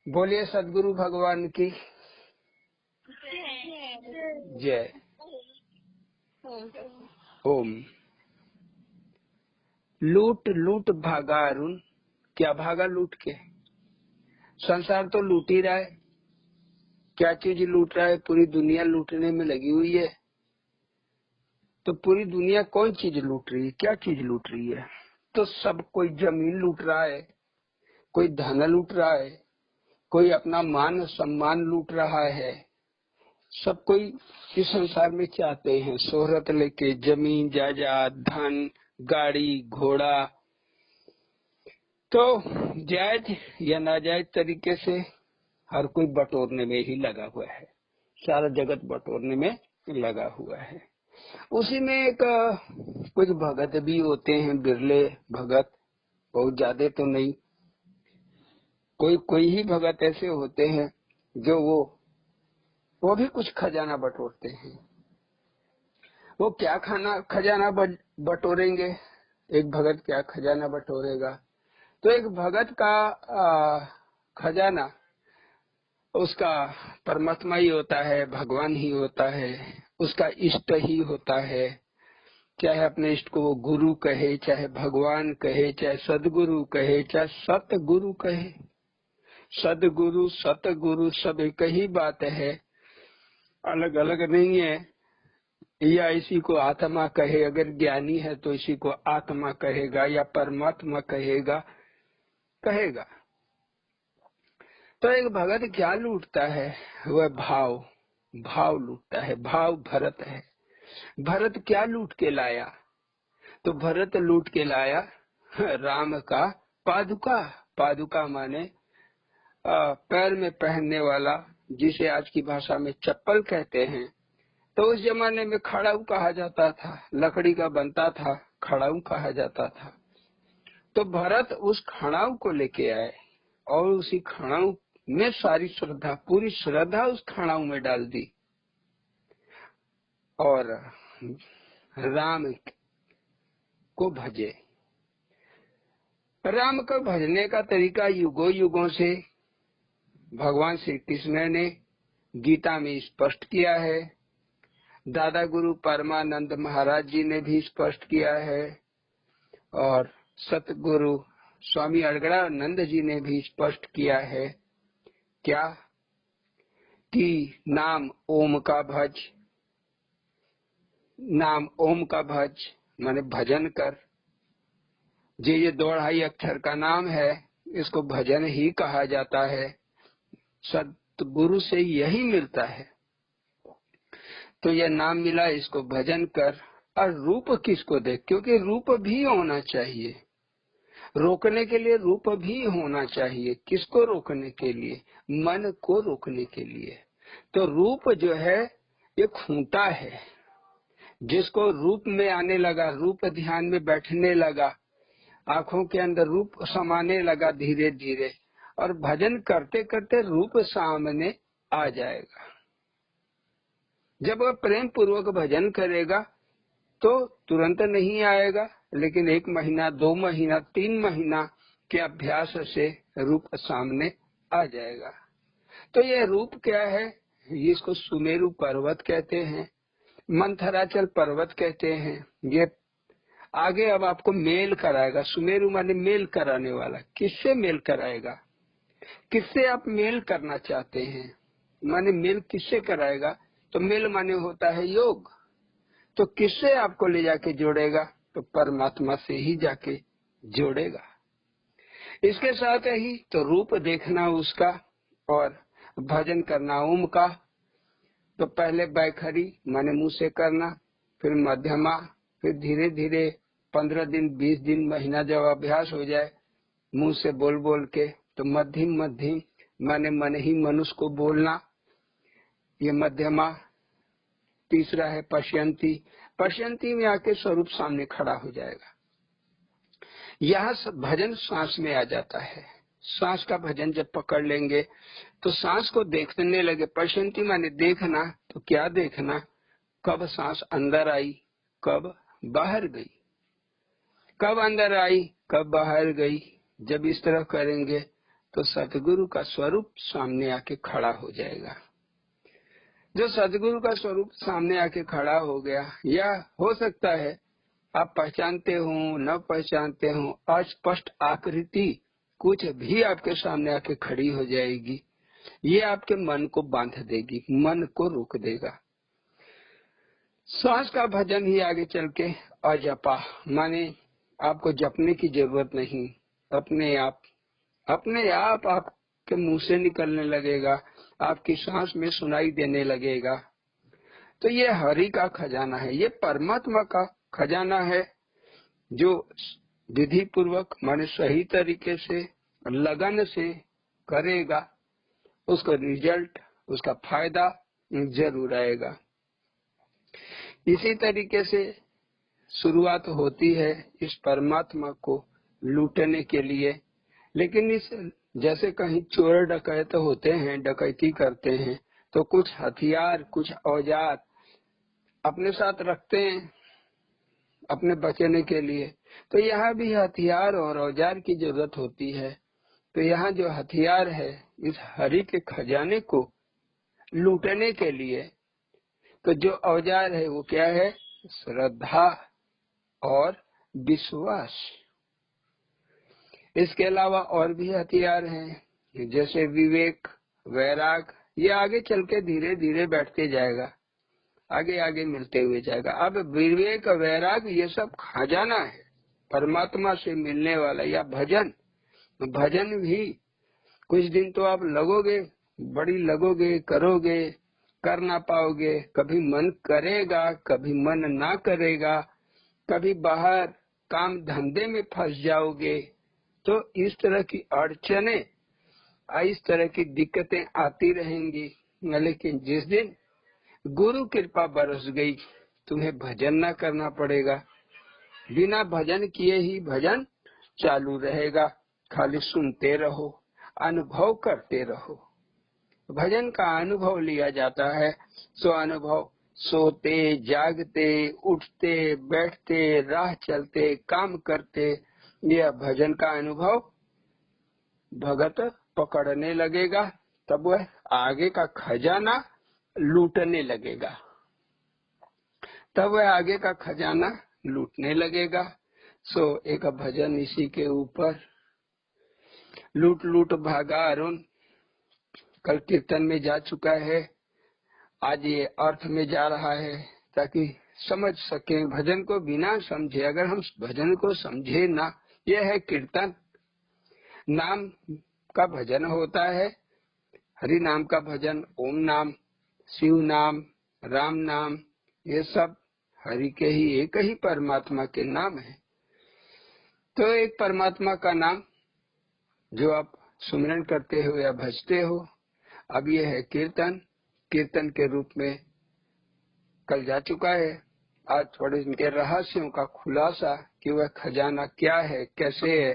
बोलिए सदगुरु भगवान की जय। ओम। लूट लूट भागा अरुण, क्या भागा लूट के? संसार तो लूट ही रहा है। क्या चीज लूट रहा है? पूरी दुनिया लूटने में लगी हुई है। तो पूरी दुनिया कौन चीज लूट रही है? क्या चीज लूट रही है? तो सब कोई जमीन लूट रहा है, कोई धन लूट रहा है, कोई अपना मान सम्मान लूट रहा है। सब कोई इस संसार में चाहते हैं शोहरत लेके, जमीन जायदाद, धन, गाड़ी, घोड़ा। तो जायज या नाजायज तरीके से हर कोई बटोरने में ही लगा हुआ है। सारा जगत बटोरने में लगा हुआ है। उसी में एक कुछ भगत भी होते हैं, बिरले भगत, बहुत ज्यादा तो नहीं। कोई कोई ही भगत ऐसे होते हैं जो वो भी कुछ खजाना बटोरते हैं। वो क्या खजाना बटोरेंगे? एक भगत क्या खजाना बटोरेगा? तो एक भगत का खजाना उसका परमात्मा ही होता है, भगवान ही होता है, उसका इष्ट ही होता है। चाहे अपने इष्ट को वो गुरु कहे, चाहे भगवान कहे, चाहे सदगुरु कहे, चाहे सतगुरु कहे। सदगुरु सतगुरु सब एक ही बात है, अलग अलग नहीं है। या इसी को आत्मा कहे, अगर ज्ञानी है तो इसी को आत्मा कहेगा या परमात्मा कहेगा। तो एक भगत क्या लूटता है? वह भाव लूटता है। भाव भरत है। भरत क्या लूट के लाया? तो भरत लूट के लाया राम का पादुका। पादुका माने पैर में पहनने वाला, जिसे आज की भाषा में चप्पल कहते हैं। तो उस जमाने में खड़ाऊ कहा जाता था, लकड़ी का बनता था, खड़ाऊ कहा जाता था। तो भरत उस खड़ाऊ को लेके आए और उसी खड़ाऊ में सारी श्रद्धा, पूरी श्रद्धा उस खड़ाऊ में डाल दी और राम को भजे। राम को भजने का तरीका युगों युगों से भगवान श्री कृष्ण ने गीता में स्पष्ट किया है। दादा गुरु परमानंद महाराज जी ने भी स्पष्ट किया है और सतगुरु स्वामी अड़गड़ानंद जी ने भी स्पष्ट किया है। क्या कि नाम ओम का भज, नाम ओम का भज माने भजन कर। ये 2.5 अक्षर का नाम है, इसको भजन ही कहा जाता है। सतगुरु से यही मिलता है। तो यह नाम मिला, इसको भजन कर। और रूप किसको देख? क्योंकि रूप भी होना चाहिए, रोकने के लिए रूप भी होना चाहिए। किसको रोकने के लिए? मन को रोकने के लिए। तो रूप जो है ये खूंटा है, जिसको रूप में आने लगा, रूप ध्यान में बैठने लगा, आंखों के अंदर रूप समाने लगा धीरे धीरे, और भजन करते करते रूप सामने आ जाएगा। जब वह प्रेम पूर्वक भजन करेगा तो तुरंत नहीं आएगा, लेकिन 1 महीना, 2 महीना, 3 महीना के अभ्यास से रूप सामने आ जाएगा। तो यह रूप क्या है? इसको सुमेरु पर्वत कहते हैं, मंथराचल पर्वत कहते हैं। ये आगे अब आपको मेल कराएगा। सुमेरु माने मेल कराने वाला। किससे मेल कराएगा? किससे आप मेल करना चाहते हैं? माने मेल किससे कराएगा? तो मेल माने होता है योग। तो किससे आपको ले जाके जोड़ेगा? तो परमात्मा से ही जाके जोड़ेगा। इसके साथ ही तो रूप देखना उसका और भजन करना ओम का। तो पहले बैखरी माने मुंह से करना, फिर मध्यमा, फिर धीरे धीरे 15 दिन, 20 दिन, महीना जब अभ्यास हो जाए मुंह से बोल बोल के, तो मध्यम मध्यम माने मन ही मनुष्य को बोलना, ये मध्यमा। तीसरा है पश्यंती। पश्यंती में आके स्वरूप सामने खड़ा हो जाएगा। यह भजन सांस में आ जाता है। सांस का भजन जब पकड़ लेंगे तो सांस को देखने लगे। पश्यंती माने देखना। तो क्या देखना? कब सांस अंदर आई, कब बाहर गई, कब अंदर आई, कब बाहर गई। जब इस तरह करेंगे तो सतगुरु का स्वरूप सामने आके खड़ा हो जाएगा। जो सतगुरु का स्वरूप सामने आके खड़ा हो गया, या हो सकता है आप पहचानते हो न पहचानते हो, अस्पष्ट आकृति कुछ भी आपके सामने आके खड़ी हो जाएगी। ये आपके मन को बांध देगी, मन को रोक देगा। श्वास का भजन ही आगे चल के अजपा, माने आपको जपने की जरूरत नहीं, अपने आप आपके मुंह से निकलने लगेगा, आपकी सांस में सुनाई देने लगेगा। तो ये हरि का खजाना है, ये परमात्मा का खजाना है, जो विधि पूर्वक माने सही तरीके से लगन से करेगा, उसका रिजल्ट, उसका फायदा जरूर आएगा। इसी तरीके से शुरुआत होती है इस परमात्मा को लूटने के लिए। लेकिन इस जैसे कहीं चोर डकैत होते हैं, डकैती करते हैं, तो कुछ हथियार, कुछ औजार अपने साथ रखते हैं अपने बचने के लिए। तो यहाँ भी हथियार और औजार की जरूरत होती है। तो यहाँ जो हथियार है इस हरि के खजाने को लूटने के लिए, तो जो औजार है वो क्या है? श्रद्धा और विश्वास। इसके अलावा और भी हथियार हैं, जैसे विवेक, वैराग। ये आगे चल के धीरे धीरे बैठते जाएगा, आगे आगे मिलते हुए जाएगा। अब विवेक, वैराग ये सब खजाना है परमात्मा से मिलने वाला। या भजन, भजन भी कुछ दिन तो आप लगोगे, बड़ी लगोगे, करोगे, कर ना पाओगे, कभी मन करेगा, कभी मन ना करेगा, कभी बाहर काम धंधे में फंस जाओगे। तो इस तरह की अड़चने, इस तरह की दिक्कतें आती रहेंगी। लेकिन जिस दिन गुरु कृपा बरस गई, तुम्हें भजन ना करना पड़ेगा, बिना भजन किए ही भजन चालू रहेगा। खाली सुनते रहो, अनुभव करते रहो। भजन का अनुभव लिया जाता है। सो अनुभव सोते, जागते, उठते, बैठते, राह चलते, काम करते, यह भजन का अनुभव भगत पकड़ने लगेगा। तब वह आगे का खजाना लूटने लगेगा, तब वह आगे का खजाना लूटने लगेगा। सो एक भजन इसी के ऊपर, लूट लूट भागा अरुण, कल कीर्तन में जा चुका है, आज ये अर्थ में जा रहा है, ताकि समझ सके। भजन को बिना समझे, अगर हम भजन को समझे ना, यह है कीर्तन। नाम का भजन होता है, हरि नाम का भजन, ओम नाम, शिव नाम, राम नाम, ये सब हरि के ही, एक ही परमात्मा के नाम है। तो एक परमात्मा का नाम जो आप सुमिरन करते हो या भजते हो, अब ये है कीर्तन। कीर्तन के रूप में कल जा चुका है। आज थोड़े इनके रहस्यों का खुलासा, कि वह खजाना क्या है, कैसे है,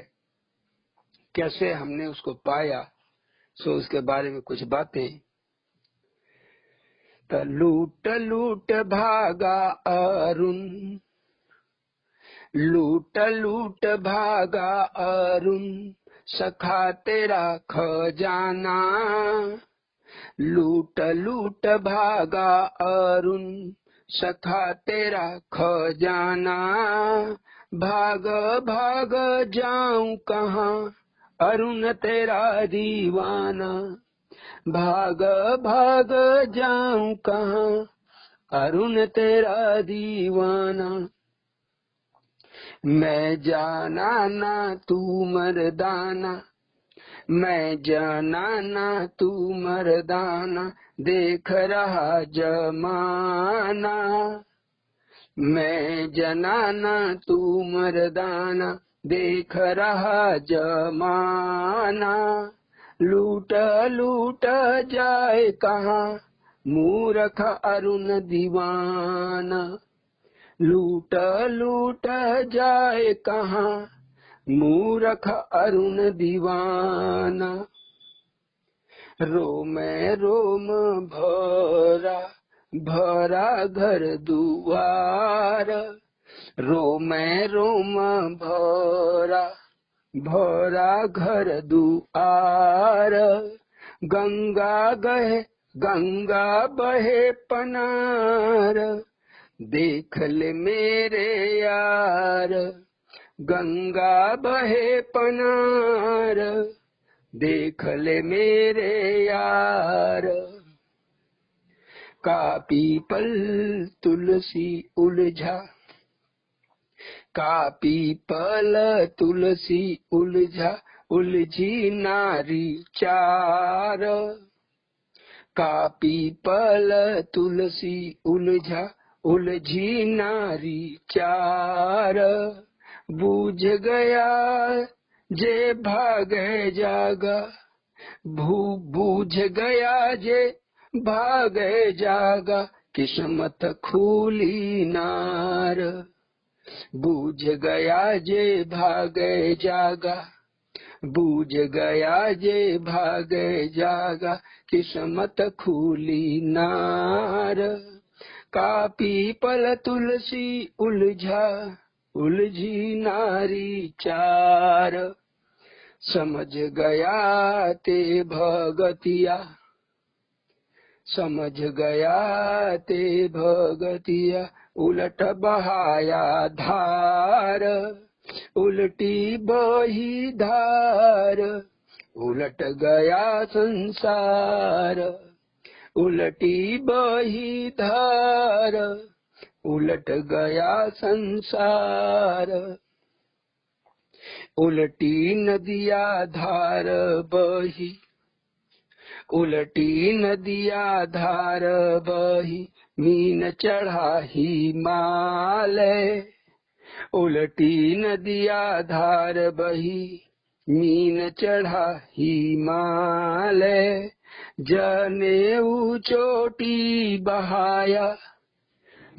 कैसे हमने उसको पाया, सो उसके बारे में कुछ बातें। तो लूट लूट भागा अरुण, लूट लूट भागा अरुण, सखा तेरा खजाना। लूट लूट भागा अरुण, सखा तेरा खजाना। भाग भाग जाऊं कहाँ, अरुण तेरा दीवाना। भाग भाग जाऊं कहाँ, अरुण तेरा दीवाना। मैं जाना ना तू मर्दाना, मैं जाना ना तू मर्दाना, देख रहा जमाना। मैं जनाना तू मर्दाना, देख रहा जमाना। लूट लूट जाए कहाँ, मूर्ख अरुण दीवाना। लूट लूट जाए कहाँ, मूर्ख अरुण दीवाना। रोम रोम भरा, भरा घर दुआर। रोम रोम भरा, भरा घर दुआर, गंगा बहे पनार, देख ले मेरे यार, गंगा बहे पनार, देख ले मेरे यार। का पीपल तुलसी उलझा, का पीपल तुलसी उलझा, उलझी नारी चार, का पीपल तुलसी उलझा, उलझी नारी चार, बूझ गया जे भागे जागा, बूझ गया जे भागे जागा, किस्मत खुली नार, बूझ गया जे भागे जागा, बूझ गया जे भागे जागा, किस्मत खुली नार। का पीपल तुलसी उलझा, उलझी नारी चार, समझ गया ते भगतिया, समझ गया ते भगतिया, उलट बहाया धार, उलटी बही धार, उलट गया संसार, उलटी बही धार, उलट गया संसार। उलटी नदिया धार बही, उलटी नदिया धार बही, मीन चढ़ा हिमालय, उलटी नदिया धार बही, मीन चढ़ा हिमालय, जनेऊ चोटी बहाया,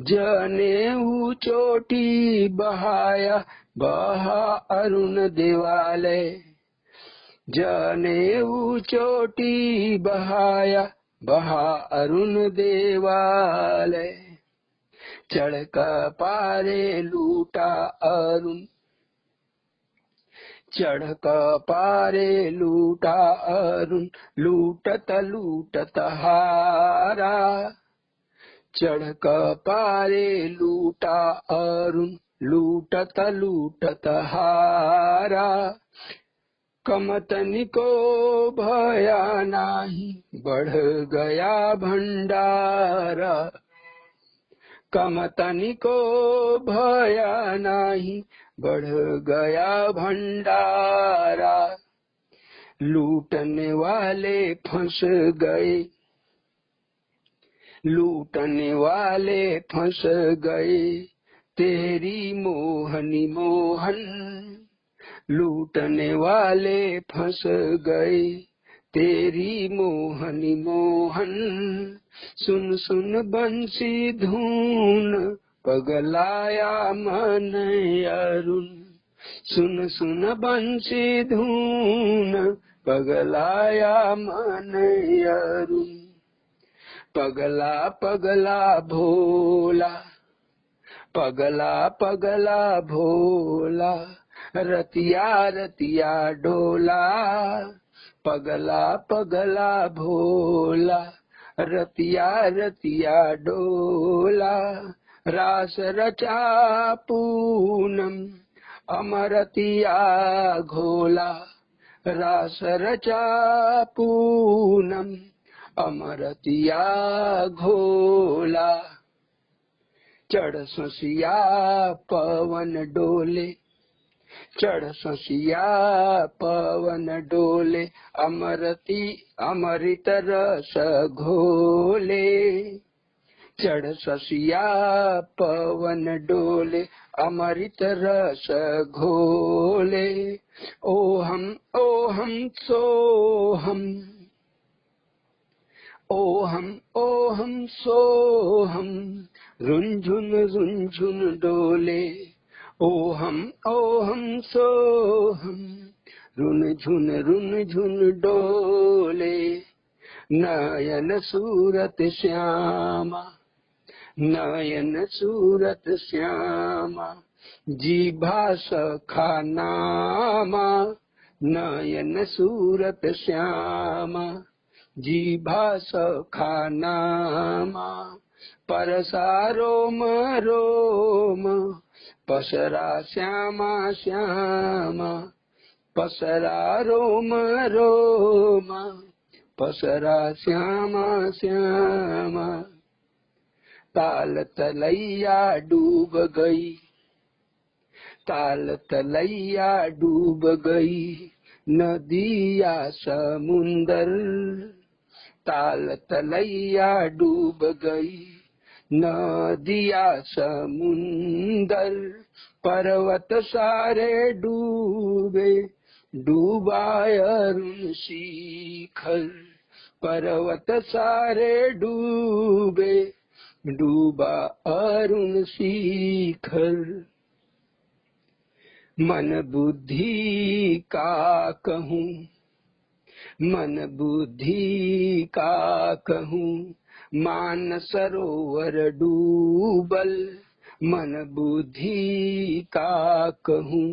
जनेऊ चोटी बहाया, बहा अरुण देवालय, जनेऊ चोटी बहाया, बहा अरुण देवालय, चढ़ पारे लूटा अरुण, चढ़ पारे लूटा अरुण, लूटत लूटत हारा, चढ़ पारे लूटा अरुण, लूटत लूटत हारा, कमतन को भया नाही, बढ़ गया भंडारा, कमतन को भया नाही, बढ़ गया भंडारा, लूटने वाले फंस गए, लूटने वाले फंस गए, तेरी मोहनी मोहन, लूटने वाले फंस गए, तेरी मोहनी मोहन, सुन सुन बंसी धून, पगलाया मन अरुण, सुन सुन बंसी धून, पगलाया मन अरुण, पगला पगला भोला, पगला पगला भोला, रतिया रतिया डोला, पगला पगला भोला, रतिया रतिया डोला, रास रचा पूनम, अमरतिया घोला, रास रचा पूनम, अमरतिया घोला, चढ़ ससिया पवन डोले, चढ़ ससिया पवन डोले, अमरती अमृत रस घोले, चढ़ ससिया पवन डोले, अमृत रस घोले, ओहम ओहम सोहम, ओहम ओहम सोहम, रुंझुन डोले, ओहम ओहम सोहम, रुन झुन डोले, नयन सूरत श्यामा, नयन सूरत श्यामा, जीभा सखा नामा, नयन सूरत श्यामा। जीभा सखा नामा, परसा रोम रोम, पसरा श्यामा श्यामा। पसरा रोम रोम, पसरा श्यामा श्यामा। ताल तलैया डूब गई, ताल तलैया डूब गई, नदिया समुंदर। ताल तलैया डूब गई, नदिया समुंदर। पर्वत सारे डूबे, डूबा अरुण शिखर। पर्वत सारे डूबे, डूबा अरुण शिखर। मन बुद्धि का कहूँ, मन बुद्धि का कहूँ, मान सरोवर डूबल। मन बुद्धि का कहूँ,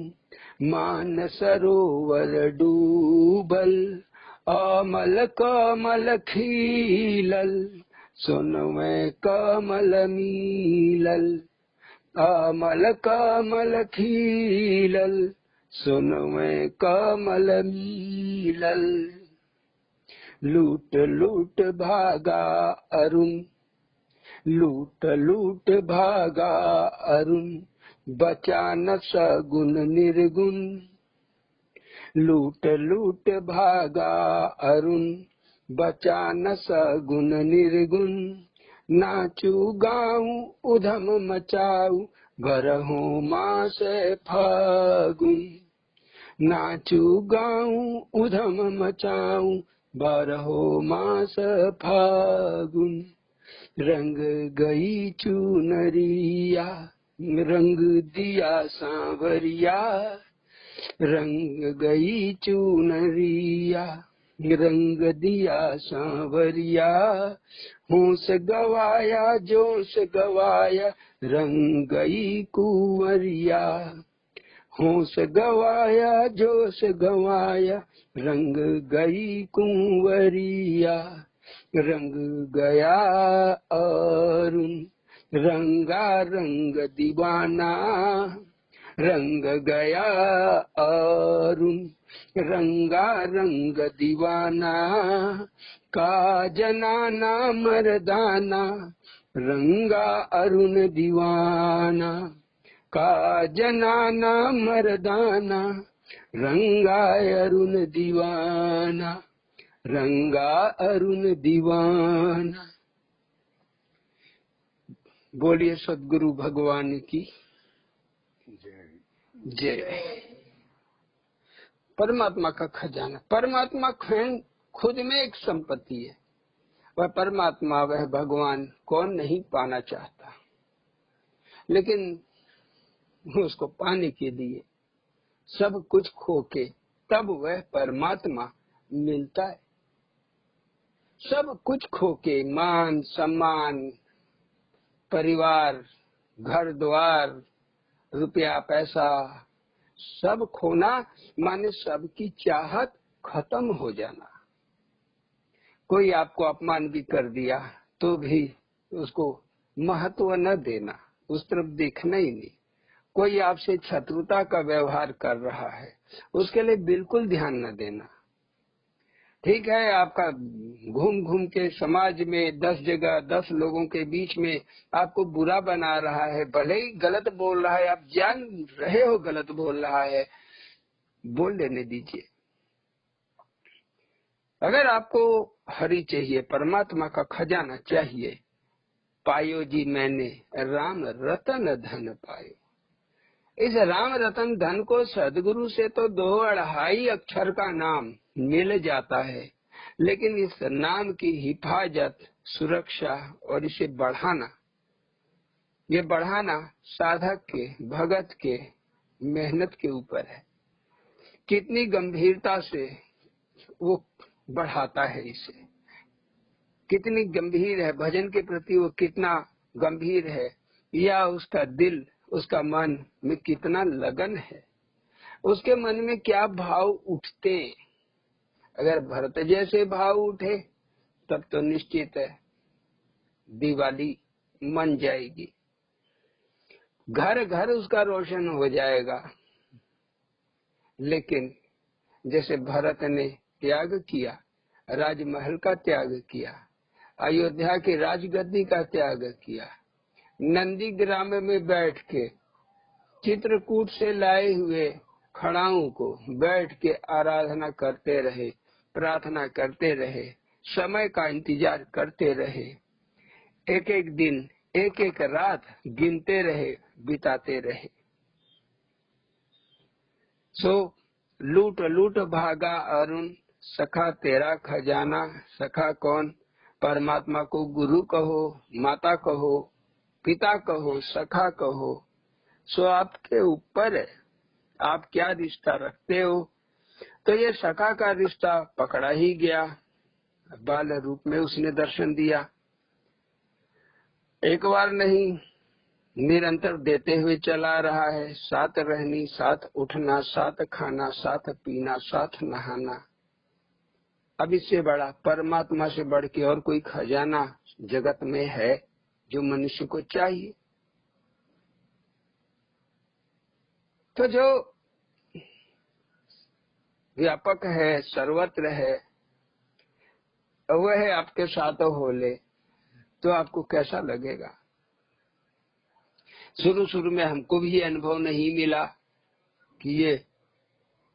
मान सरोवर डूबल। अमल कमल खिलल, सोनवे कमल मिलल। अमल कमल खिलल, सोनवे कमल मिलल। लूट लूट भागा अरुण, लूट लूट भागा अरुण, बचा न सगुन निर्गुण। लूट लूट भागा अरुण, बचा न सगुन निर्गुण। नाचू गाऊं उधम मचाऊ, भरहूं मास फागुन। नाचू गाऊं उधम मचाऊ, बारहो मास फागुन। रंग गई चुनरिया, रंग दिया सांवरिया। रंग गई चुनरिया, रंग दिया सांवरिया। होश गवाया जोश गवाया, रंग गई कुंवरिया। होश गवाया जोश गवाया, रंग गई कुंवरिया। रंग गया अरुण, रंगा रंग दीवाना। रंग गया अरुण, रंगा रंग दीवाना। का जनाना मर्दाना, रंगा अरुण दीवाना। का जनाना मर्दाना, रंगा अरुण दीवाना। रंगा अरुण दीवाना। बोलिए सद्गुरु भगवान की जय। परमात्मा का खजाना, परमात्मा खुद में एक संपत्ति है। वह परमात्मा, वह भगवान कौन नहीं पाना चाहता, लेकिन उसको पाने के लिए सब कुछ खो के तब वह परमात्मा मिलता है। सब कुछ खो के, मान सम्मान, परिवार, घर द्वार, रुपया पैसा, सब खोना माने सबकी चाहत खत्म हो जाना। कोई आपको अपमान भी कर दिया तो भी उसको महत्व न देना, उस तरफ देखना ही नहीं। कोई आपसे शत्रुता का व्यवहार कर रहा है, उसके लिए बिल्कुल ध्यान न देना। ठीक है, आपका घूम घूम के समाज में 10 जगह 10 लोगों के बीच में आपको बुरा बना रहा है, भले ही गलत बोल रहा है, आप जान रहे हो गलत बोल रहा है, बोल लेने दीजिए। अगर आपको हरि चाहिए, परमात्मा का खजाना चाहिए, पायो जी मैंने राम रतन धन पायो। इस राम रतन धन को सदगुरु से तो 2-2.5 अक्षर का नाम मिल जाता है, लेकिन इस नाम की हिफाजत, सुरक्षा और इसे बढ़ाना, ये बढ़ाना साधक के, भगत के मेहनत के ऊपर है। कितनी गंभीरता से वो बढ़ाता है इसे, कितनी गंभीर है भजन के प्रति, वो कितना गंभीर है, या उसका दिल उसका मन में कितना लगन है, उसके मन में क्या भाव उठते। अगर भरत जैसे भाव उठे तब तो निश्चित है दिवाली मन जाएगी, घर घर उसका रोशन हो जाएगा। लेकिन जैसे भरत ने त्याग किया, राजमहल का त्याग किया, अयोध्या की राजगद्दी का त्याग किया, नंदी ग्राम में बैठ के चित्रकूट से लाए हुए खड़ाओं को बैठ के आराधना करते रहे, प्रार्थना करते रहे, समय का इंतजार करते रहे, एक एक दिन एक एक रात गिनते रहे, बिताते रहे। सो लूट लूट भागा अरुण, सखा तेरा खजाना। सखा कौन? परमात्मा को गुरु कहो, माता कहो, पिता कहो, सखा कहो। सो आपके ऊपर है, आप क्या रिश्ता रखते हो। तो ये सखा का रिश्ता पकड़ा ही गया, बाल रूप में उसने दर्शन दिया। एक बार नहीं, निरंतर देते हुए चला रहा है। साथ रहनी, साथ उठना, साथ खाना, साथ पीना, साथ नहाना। अब इससे बड़ा, परमात्मा से बढ़ के और कोई खजाना जगत में है जो मनुष्य को चाहिए? तो जो व्यापक है, सर्वत्र है, वह आपके साथ हो ले तो आपको कैसा लगेगा? शुरू शुरू में हमको भी ये अनुभव नहीं मिला कि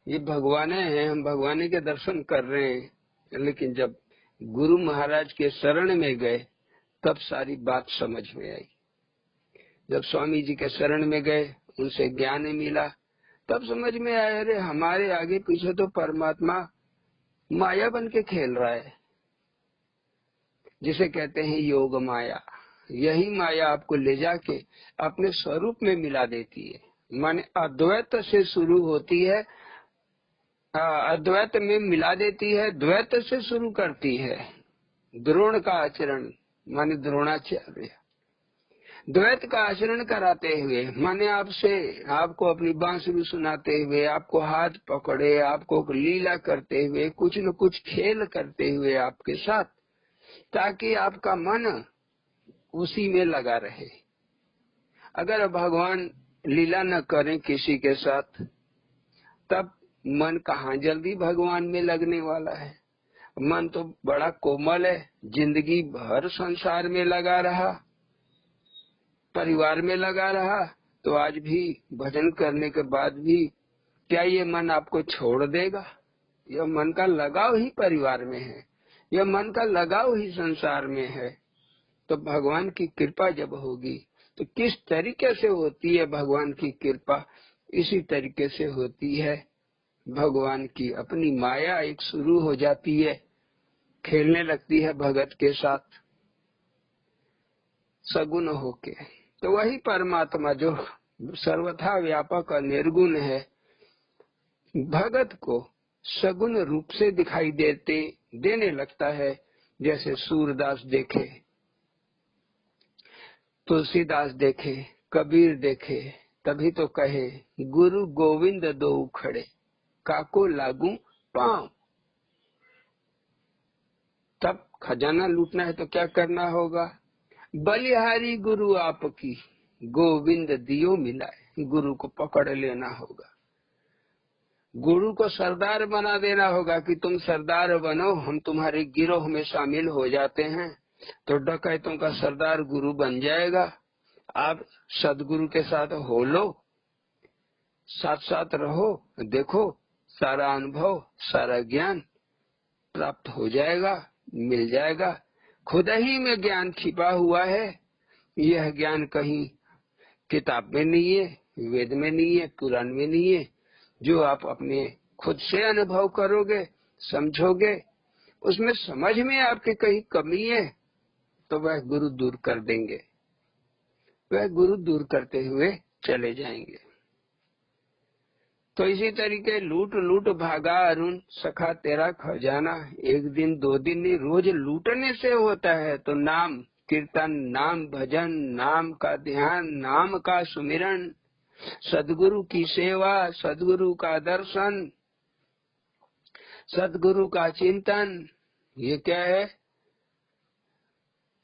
ये भगवान है, हम भगवान के दर्शन कर रहे हैं। लेकिन जब गुरु महाराज के शरण में गए तब सारी बात समझ में आई। जब स्वामी जी के शरण में गए, उनसे ज्ञान मिला, तब समझ में आया, अरे हमारे आगे पीछे तो परमात्मा माया बन के खेल रहा है, जिसे कहते हैं योग माया। यही माया आपको ले जाके अपने स्वरूप में मिला देती है। माने अद्वैत से शुरू होती है, अद्वैत में मिला देती है, द्वैत से शुरू करती है। द्रोण का आचरण माने द्रोणाचार्य, द्वैत का आचरण कराते हुए माने आपको अपनी बांसुरी सुनाते हुए, आपको हाथ पकड़े, आपको लीला करते हुए, कुछ न कुछ खेल करते हुए आपके साथ, ताकि आपका मन उसी में लगा रहे। अगर भगवान लीला न करें किसी के साथ, तब मन कहाँ जल्दी भगवान में लगने वाला है। मन तो बड़ा कोमल है, जिंदगी भर संसार में लगा रहा, परिवार में लगा रहा, तो आज भी भजन करने के बाद भी क्या ये मन आपको छोड़ देगा? यह मन का लगाव ही परिवार में है, यह मन का लगाव ही संसार में है। तो भगवान की कृपा जब होगी तो किस तरीके से होती है भगवान की कृपा? इसी तरीके से होती है। भगवान की अपनी माया एक शुरू हो जाती है, खेलने लगती है भगत के साथ सगुण होके। तो वही परमात्मा जो सर्वथा व्यापक और निर्गुण है, भगत को सगुण रूप से दिखाई देने लगता है। जैसे सूरदास देखे, तुलसीदास देखे, कबीर देखे, तभी तो कहे गुरु गोविंद दो खड़े, काको लागू पांव। तब खजाना लूटना है तो क्या करना होगा? बलिहारी गुरु आपकी, गोविंद दियो मिलाए। गुरु को पकड़ लेना होगा, गुरु को सरदार बना देना होगा कि तुम सरदार बनो, हम तुम्हारे गिरोह में शामिल हो जाते हैं। तो डकैतों का सरदार गुरु बन जाएगा। आप सदगुरु के साथ हो लो, साथ साथ रहो, देखो सारा अनुभव, सारा ज्ञान प्राप्त हो जाएगा, मिल जाएगा। खुद ही में ज्ञान छिपा हुआ है। यह ज्ञान कहीं किताब में नहीं है, वेद में नहीं है, पुराण में नहीं है। जो आप अपने खुद से अनुभव करोगे, समझोगे, उसमें समझ में आपके कहीं कमी है तो वह गुरु दूर कर देंगे, वह गुरु दूर करते हुए चले जाएंगे। तो इसी तरीके लूट लूट भागा अरुण, सखा तेरा खजाना। एक दिन दो दिन नहीं, रोज लूटने से होता है तो नाम कीर्तन, नाम भजन, नाम का ध्यान, नाम का सुमिरन, सदगुरु की सेवा, सदगुरु का दर्शन, सदगुरु का चिंतन, ये क्या है?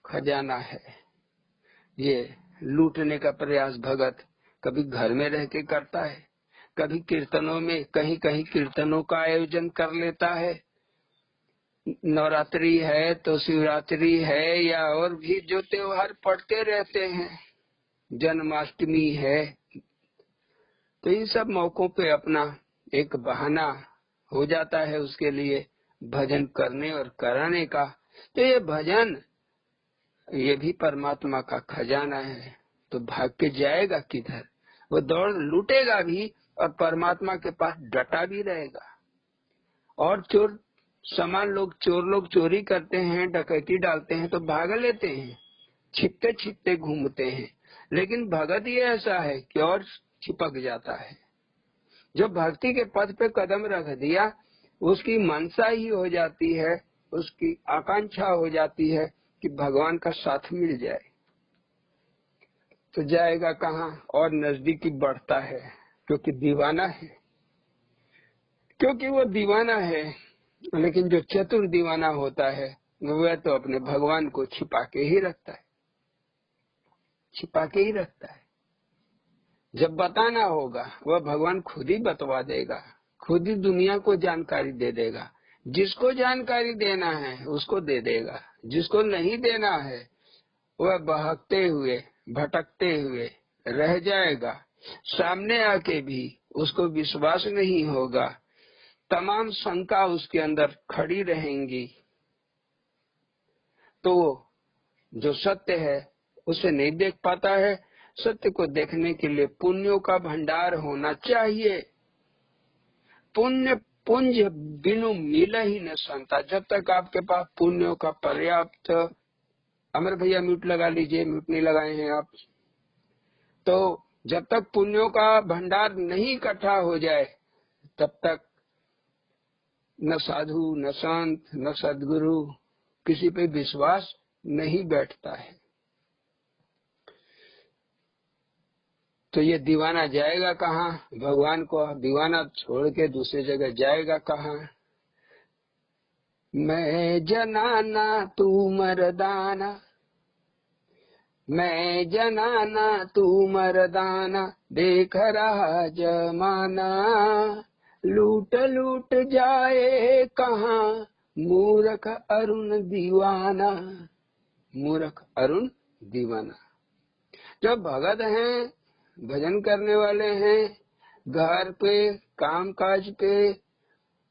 खजाना है। ये लूटने का प्रयास भगत कभी घर में रह के करता है, कभी कीर्तनों में, कहीं कहीं कीर्तनों का आयोजन कर लेता है। नवरात्रि है तो शिवरात्रि है या और भी जो त्योहार पड़ते रहते हैं, जन्माष्टमी है, तो इन सब मौकों पे अपना एक बहाना हो जाता है उसके लिए भजन करने और कराने का। तो ये भजन, ये भी परमात्मा का खजाना है। तो भाग के जाएगा किधर? वो दौड़ लूटेगा भी और परमात्मा के पास डटा भी रहेगा। और चोर चोर लोग चोरी करते हैं, डकैती डालते हैं तो भाग लेते हैं, छिपते छिपते घूमते हैं। लेकिन भगत ये ऐसा है कि और छिपक जाता है। जो भक्ति के पथ पे कदम रख दिया, उसकी मनसा ही हो जाती है, उसकी आकांक्षा हो जाती है कि भगवान का साथ मिल जाए। तो जाएगा कहाँ? और नजदीकी बढ़ता है, क्योंकि दीवाना है, क्योंकि वो दीवाना है। लेकिन जो चतुर दीवाना होता है वह तो अपने भगवान को छिपा के ही रखता है, छिपा के ही रखता है। जब बताना होगा वह भगवान खुद ही बतवा देगा, खुद ही दुनिया को जानकारी दे देगा। जिसको जानकारी देना है उसको दे देगा, जिसको नहीं देना है वह बहकते हुए, भटकते हुए रह जाएगा। सामने आके भी उसको विश्वास नहीं होगा, तमाम शंका उसके अंदर खड़ी रहेंगी। तो जो सत्य है उसे नहीं देख पाता है। सत्य को देखने के लिए पुण्यों का भंडार होना चाहिए। पुण्य पुंज बिनु मिला ही न संता। जब तक आपके पास पुण्यों का पर्याप्त, अमर भैया म्यूट लगा लीजिए, म्यूट नहीं लगाए हैं आप, तो जब तक पुण्यों का भंडार नहीं इकट्ठा हो जाए तब तक न साधु, न संत, न सदगुरु, किसी पे विश्वास नहीं बैठता है। तो ये दीवाना जाएगा कहाँ? भगवान को दीवाना छोड़ के दूसरी जगह जाएगा कहाँ? मैं जनाना तू मर्दाना, मैं जनाना तू मर्दाना, देख रहा जमाना, लूट लूट जाए कहाँ मूर्ख अरुण दीवाना। मूर्ख अरुण दीवाना। जो भगत हैं, भजन करने वाले हैं, घर पे काम काज पे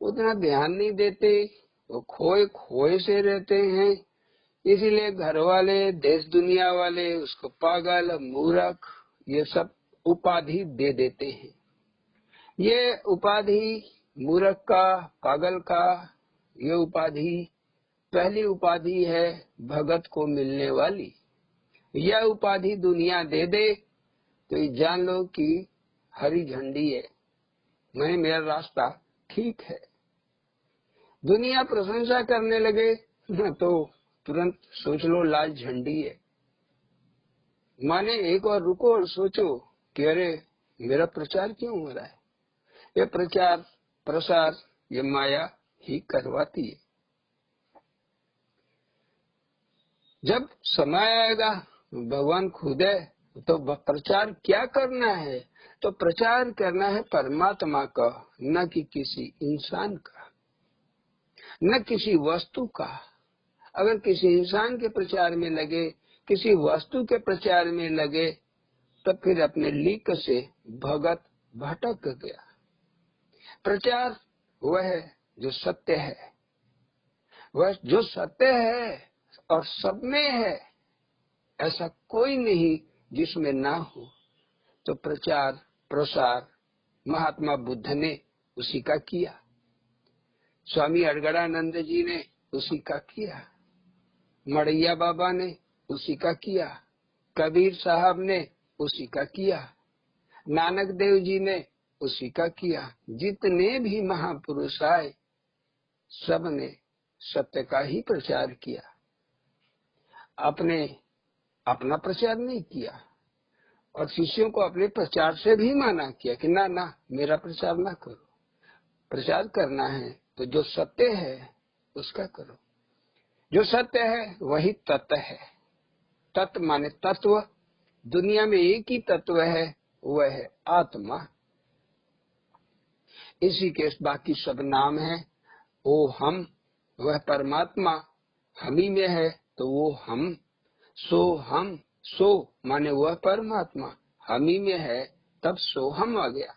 उतना ध्यान नहीं देते, वो खोए खोए से रहते हैं। इसीलिए घर वाले, देश दुनिया वाले उसको पागल, मूर्ख, ये सब उपाधि दे देते हैं। ये उपाधि मूर्ख का, पागल का, ये उपाधि पहली उपाधि है भगत को मिलने वाली। यह उपाधि दुनिया दे दे तो ये जान लो कि हरी झंडी है, मैं मेरा रास्ता ठीक है। दुनिया प्रशंसा करने लगे तो तुरंत सोच लो लाल झंडी है। माने एक और रुको और सोचो कि अरे मेरा प्रचार क्यों हो रहा है? ये प्रचार प्रसार ये माया ही करवाती है। जब समय आएगा भगवान खुद है, तो प्रचार क्या करना है? तो प्रचार करना है परमात्मा का, न कि किसी इंसान का, न किसी वस्तु का। अगर किसी इंसान के प्रचार में लगे, किसी वस्तु के प्रचार में लगे, तो फिर अपने लीक से भगत भटक गया। प्रचार वह है जो सत्य है, वह जो सत्य है और सब में है, ऐसा कोई नहीं जिसमें ना हो। तो प्रचार प्रसार महात्मा बुद्ध ने उसी का किया, स्वामी अड़गड़ानंद जी ने उसी का किया, मड़ैया बाबा ने उसी का किया, कबीर साहब ने उसी का किया, नानक देव जी ने उसी का किया। जितने भी महापुरुष आए सब ने सत्य का ही प्रचार किया। अपने अपना प्रचार नहीं किया और शिष्यों को अपने प्रचार से भी मना किया कि ना ना मेरा प्रचार ना करो। प्रचार करना है तो जो सत्य है उसका करो। जो सत्य है वही तत्व है। तत्व माने तत्व। दुनिया में एक ही तत्व है, वह है आत्मा। इसी के बाकी सब नाम है। वो हम, वह परमात्मा हमी में है तो वो हम। हम, सो माने वह परमात्मा हमी में है, तब सो हम आ गया।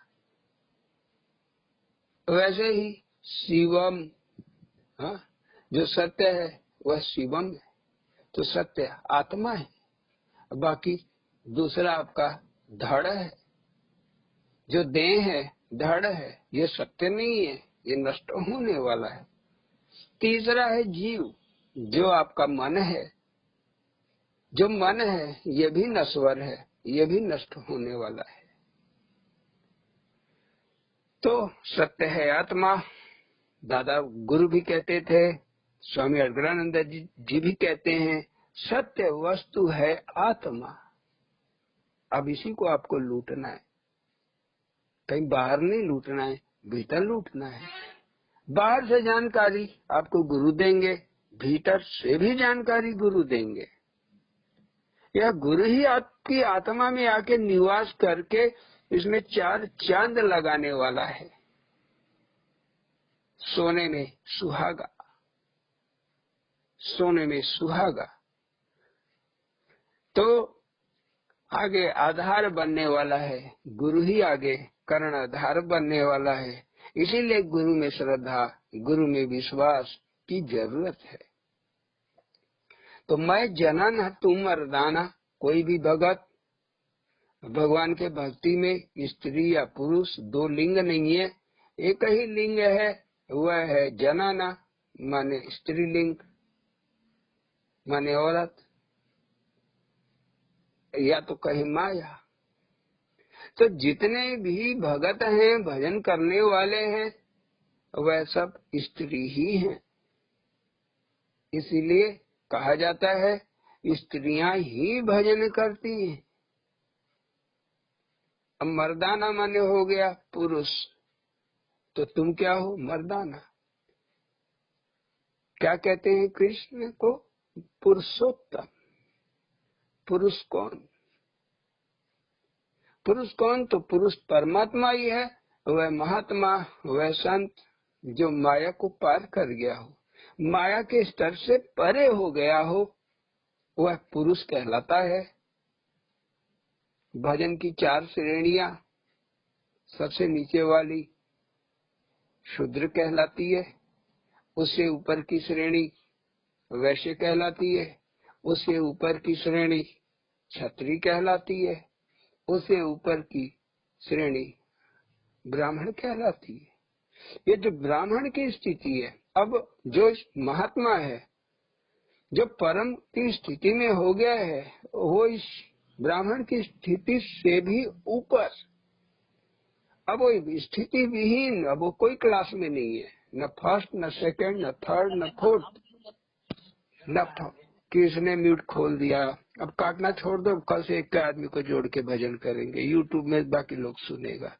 वैसे ही शिवम, हाँ, जो सत्य है वह शिवम है, तो सत्य आत्मा है। बाकी दूसरा आपका धड़ है, जो देह है, धड़ है, ये सत्य नहीं है, ये नष्ट होने वाला है। तीसरा है जीव, जो आपका मन है। जो मन है ये भी नश्वर है, ये भी नष्ट होने वाला है। तो सत्य है आत्मा। दादा गुरु भी कहते थे, स्वामी अर्धनानंद जी भी कहते हैं, सत्य वस्तु है आत्मा। अब इसी को आपको लूटना है। कहीं बाहर नहीं लूटना है, भीतर लूटना है। बाहर से जानकारी आपको गुरु देंगे, भीतर से भी जानकारी गुरु देंगे। यह गुरु ही आपकी आत्मा में आके निवास करके इसमें 4 चांद लगाने वाला है। सोने में सुहागा, सोने में सुहागा। तो आगे आधार बनने वाला है, गुरु ही आगे कर्णधार बनने वाला है। इसीलिए गुरु में श्रद्धा, गुरु में विश्वास की जरूरत है। तो मैं जनन तुम मर्दाना, कोई भी भगत भगवान के भक्ति में स्त्री या पुरुष 2 लिंग नहीं है, एक ही लिंग है, वह है जनाना माने स्त्रीलिंग माने औरत, या तो कहीं माया। तो जितने भी भगत हैं, भजन करने वाले हैं, वह सब स्त्री ही हैं। इसीलिए कहा जाता है स्त्रियां ही भजन करती हैं। अब मर्दाना माने हो गया पुरुष, तो तुम क्या हो? मर्दाना। क्या कहते हैं कृष्ण को? पुरुषोत्तम। पुरुष कौन? पुरुष कौन? तो पुरुष परमात्मा ही है। वह महात्मा, वह संत जो माया को पार कर गया हो, माया के स्तर से परे हो गया हो, वह पुरुष कहलाता है। भजन की 4 श्रेणियां, सबसे नीचे वाली शूद्र कहलाती है, उससे ऊपर की श्रेणी वैश्य कहलाती है, उससे ऊपर की श्रेणी क्षत्रिय कहलाती है, उससे ऊपर की श्रेणी ब्राह्मण कहलाती है। ये जो ब्राह्मण की स्थिति है, अब जो महात्मा है, जो परम की स्थिति में हो गया है, वो इस ब्राह्मण की स्थिति से भी ऊपर। अब वो स्थिति विहीन, अब वो कोई क्लास में नहीं है, न फर्स्ट, न सेकंड, न थर्ड, न फोर्थ, न। किसने म्यूट खोल दिया? अब काटना छोड़ दो, कल से एक आदमी को जोड़ के भजन करेंगे यूट्यूब में, बाकी लोग सुनेगा।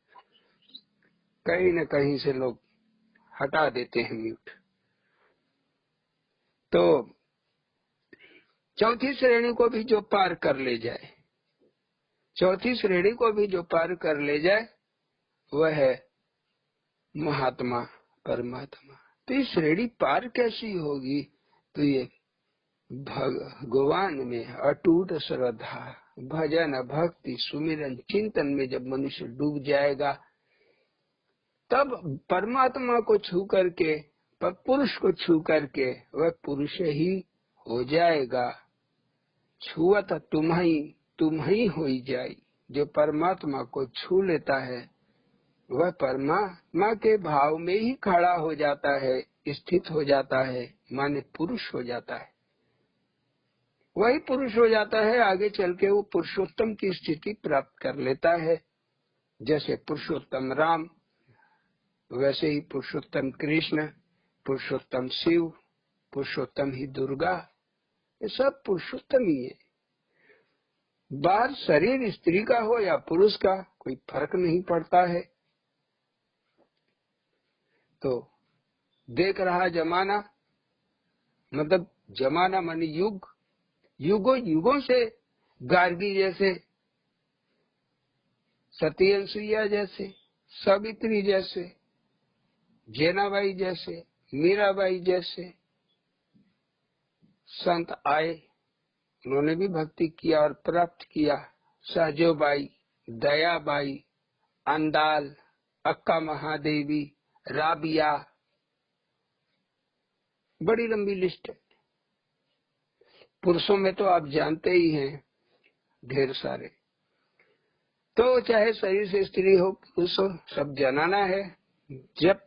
कहीं न कहीं से लोग हटा देते हैं म्यूट। तो चौथी श्रेणी को भी जो पार कर ले जाए, चौथी श्रेणी को भी जो पार कर ले जाए, वह है महात्मा परमात्मा। तो ये श्रेणी पार कैसी होगी? तो ये भगवान में अटूट श्रद्धा, भजन, भक्ति, सुमिरन, चिंतन में जब मनुष्य डूब जाएगा, तब परमात्मा को छू करके, पुरुष को छू करके वह पुरुष ही हो जाएगा। छुअत तुम ही हो जाई। जो परमात्मा को छू लेता है वह परमात्मा के भाव में ही खड़ा हो जाता है, स्थित हो जाता है, माने पुरुष हो जाता है। वही पुरुष हो जाता है, आगे चल के वो पुरुषोत्तम की स्थिति प्राप्त कर लेता है। जैसे पुरुषोत्तम राम, वैसे ही पुरुषोत्तम कृष्ण, पुरुषोत्तम शिव, पुरुषोत्तम ही दुर्गा, ये सब पुरुषोत्तम ही है। बाहर शरीर स्त्री का हो या पुरुष का कोई फर्क नहीं पड़ता है। तो देख रहा जमाना, मतलब जमाना मानी युग, युगों युगों से गार्गी जैसे, सती अनसुईया जैसे, सावित्री जैसे, जैनाबाई जैसे, मीराबाई जैसे संत आए, उन्होंने भी भक्ति किया और प्राप्त किया। सहजोबाई, दयाबाई, अंदाल, अक्का महादेवी, राबिया, बड़ी लंबी लिस्ट है। पुरुषों में तो आप जानते ही हैं, ढेर सारे। तो चाहे शरीर से स्त्री हो पुरुष हो, सब जनाना है। जब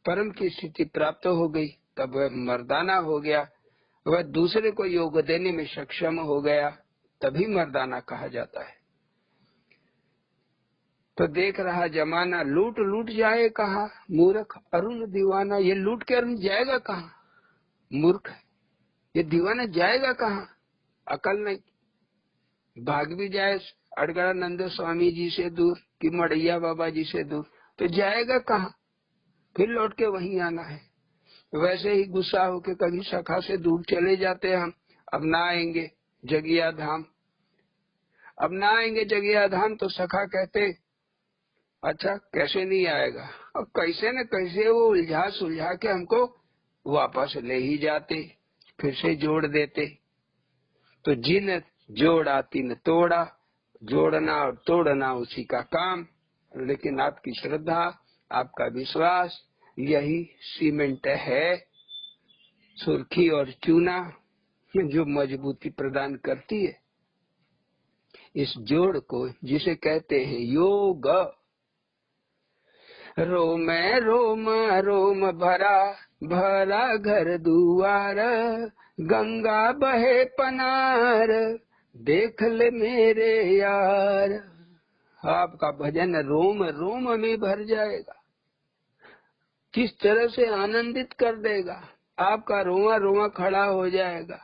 परम की स्थिति प्राप्त हो गई तब वह मर्दाना हो गया, वह दूसरे को योग देने में सक्षम हो गया, तभी मर्दाना कहा जाता है। तो देख रहा जमाना, लूट लूट जाए कहाँ मूर्ख अरुण दीवाना। ये लूट के अरुण जाएगा कहाँ? मूर्ख ये दीवाना जाएगा कहाँ? अकल नहीं। भाग भी जाए अड़गड़ानंद स्वामी जी से दूर कि मड़ैया बाबा जी से दूर, तो जाएगा कहाँ? फिर लौट के वहीं आना है। वैसे ही गुस्सा होके कभी सखा से दूर चले जाते हम, अब ना आएंगे जगिया धाम, अब ना आएंगे जगिया धाम। तो सखा कहते अच्छा कैसे नहीं आएगा, अब कैसे न कैसे वो उलझा सुलझा के हमको वापस ले ही जाते, फिर से जोड़ देते। तो जिन जोड़ा तिन तोड़ा, जोड़ना और तोड़ना उसी का काम। लेकिन आपकी श्रद्धा, आपका विश्वास, यही सीमेंट है, सुर्खी और चूना, जो मजबूती प्रदान करती है इस जोड़ को, जिसे कहते हैं योग। रोम रोम रोम भरा भरा घर दुआर, गंगा बहे पनार, देख ले मेरे यार। आपका भजन रोम रोम में भर जाएगा, किस तरह से आनंदित कर देगा, आपका रोमा रोमा खड़ा हो जाएगा,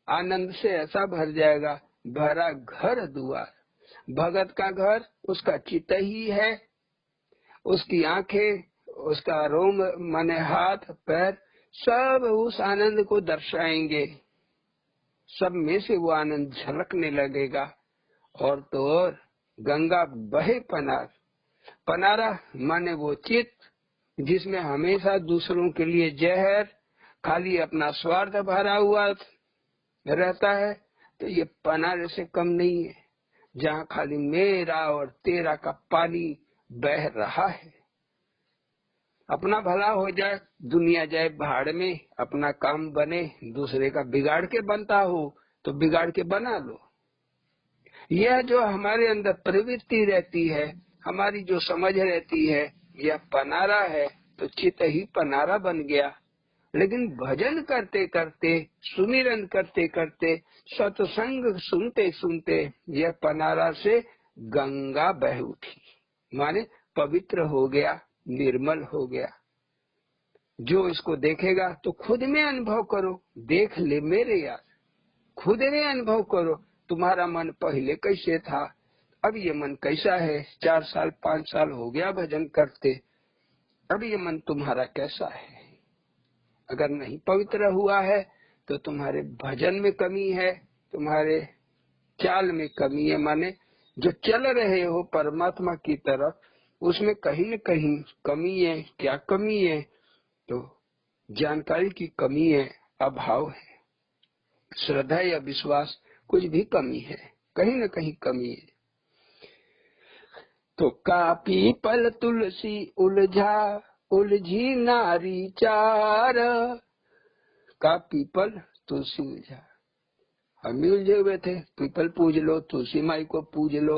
आनंद से ऐसा भर जाएगा। भरा घर दुआर, भगत का घर उसका चित्त ही है, उसकी आंखें, उसका रोम माने हाथ पैर, सब उस आनंद को दर्शाएंगे। सब में से वो आनंद झलकने लगेगा। और तो और गंगा बहे पनार, पनारा माने वो चित्त जिसमें हमेशा दूसरों के लिए जहर, खाली अपना स्वार्थ भरा हुआ रहता है। तो ये पनारे से कम नहीं है, जहाँ खाली मेरा और तेरा का पानी बह रहा है। अपना भला हो जाए, दुनिया जाए भाड़ में, अपना काम बने, दूसरे का बिगाड़ के बनता हो तो बिगाड़ के बना लो। यह जो हमारे अंदर प्रवृत्ति रहती है, हमारी जो समझ रहती है, यह पनारा है। तो चित्त ही पनारा बन गया। लेकिन भजन करते करते, सुमिरन करते करते, सत्संग सुनते सुनते यह पनारा से गंगा बह उठी, माने पवित्र हो गया, निर्मल हो गया। जो इसको देखेगा तो खुद में अनुभव करो, देख ले मेरे यार, खुद में अनुभव करो तुम्हारा मन पहले कैसे था, अब ये मन कैसा है। 4 साल 5 साल हो गया भजन करते, अब ये मन तुम्हारा कैसा है। अगर नहीं पवित्र हुआ है तो तुम्हारे भजन में कमी है, तुम्हारे चाल में कमी है, माने जो चल रहे हो परमात्मा की तरफ, उसमें कहीं न कहीं कमी है। क्या कमी है? तो जानकारी की कमी है, अभाव है, श्रद्धा या विश्वास कुछ भी कमी है, कहीं न कहीं कमी है। तो का पीपल तुलसी उलझा उलझी नारी चार, का पीपल तुलसी उलझा, हम भी उलझे हुए थे। पीपल पूज लो, तुलसी माई को पूज लो,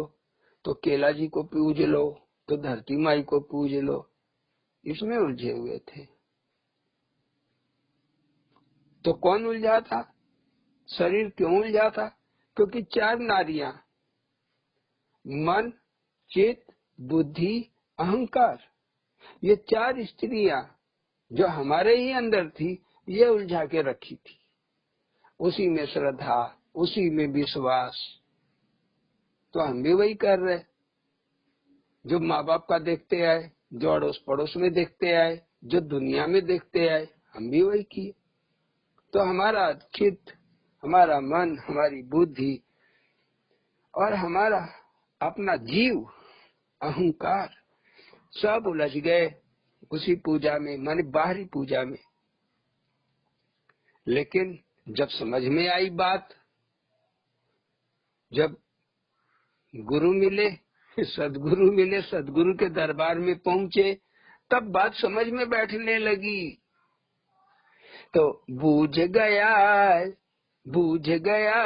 तो केला जी को पूज लो, तो धरती माई को पूज लो, इसमें उलझे हुए थे। तो कौन उलझा था? शरीर क्यों उलझा था? क्योंकि 4 नारियां, मन चित्त बुद्धि अहंकार, ये 4 स्त्रियां जो हमारे ही अंदर थी, ये उलझा के रखी थी। उसी में श्रद्धा, उसी में विश्वास, तो हम भी वही कर रहे, जो माँ बाप का देखते आए, जो अड़ोस पड़ोस में देखते आए, जो दुनिया में देखते आए, हम भी वही किए। तो हमारा चित्त, हमारा मन, हमारी बुद्धि और हमारा अपना जीव, अहंकार सब उलझ गए उसी पूजा में, माने बाहरी पूजा में। लेकिन जब समझ में आई बात, जब गुरु मिले, सदगुरु मिले, सदगुरु के दरबार में पहुंचे, तब बात समझ में बैठने लगी। तो बूझ गया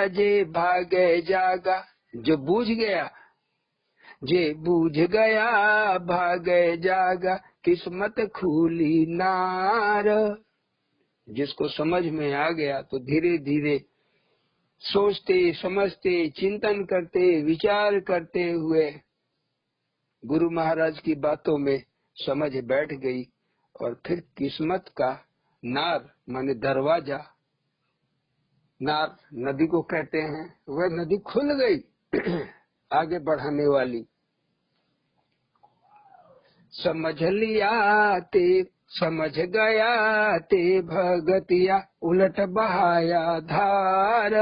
जे भागे जागा, जो बूझ गया, जे बूझ गया भागे जागा, किस्मत खुली नार। जिसको समझ में आ गया तो धीरे धीरे सोचते समझते चिंतन करते विचार करते हुए गुरु महाराज की बातों में समझ बैठ गई, और फिर किस्मत का नार माने दरवाजा, नार नदी को कहते हैं, वह नदी खुल गई आगे बढ़ाने वाली। समझ गया ते भगतिया, उलट बहाया धार।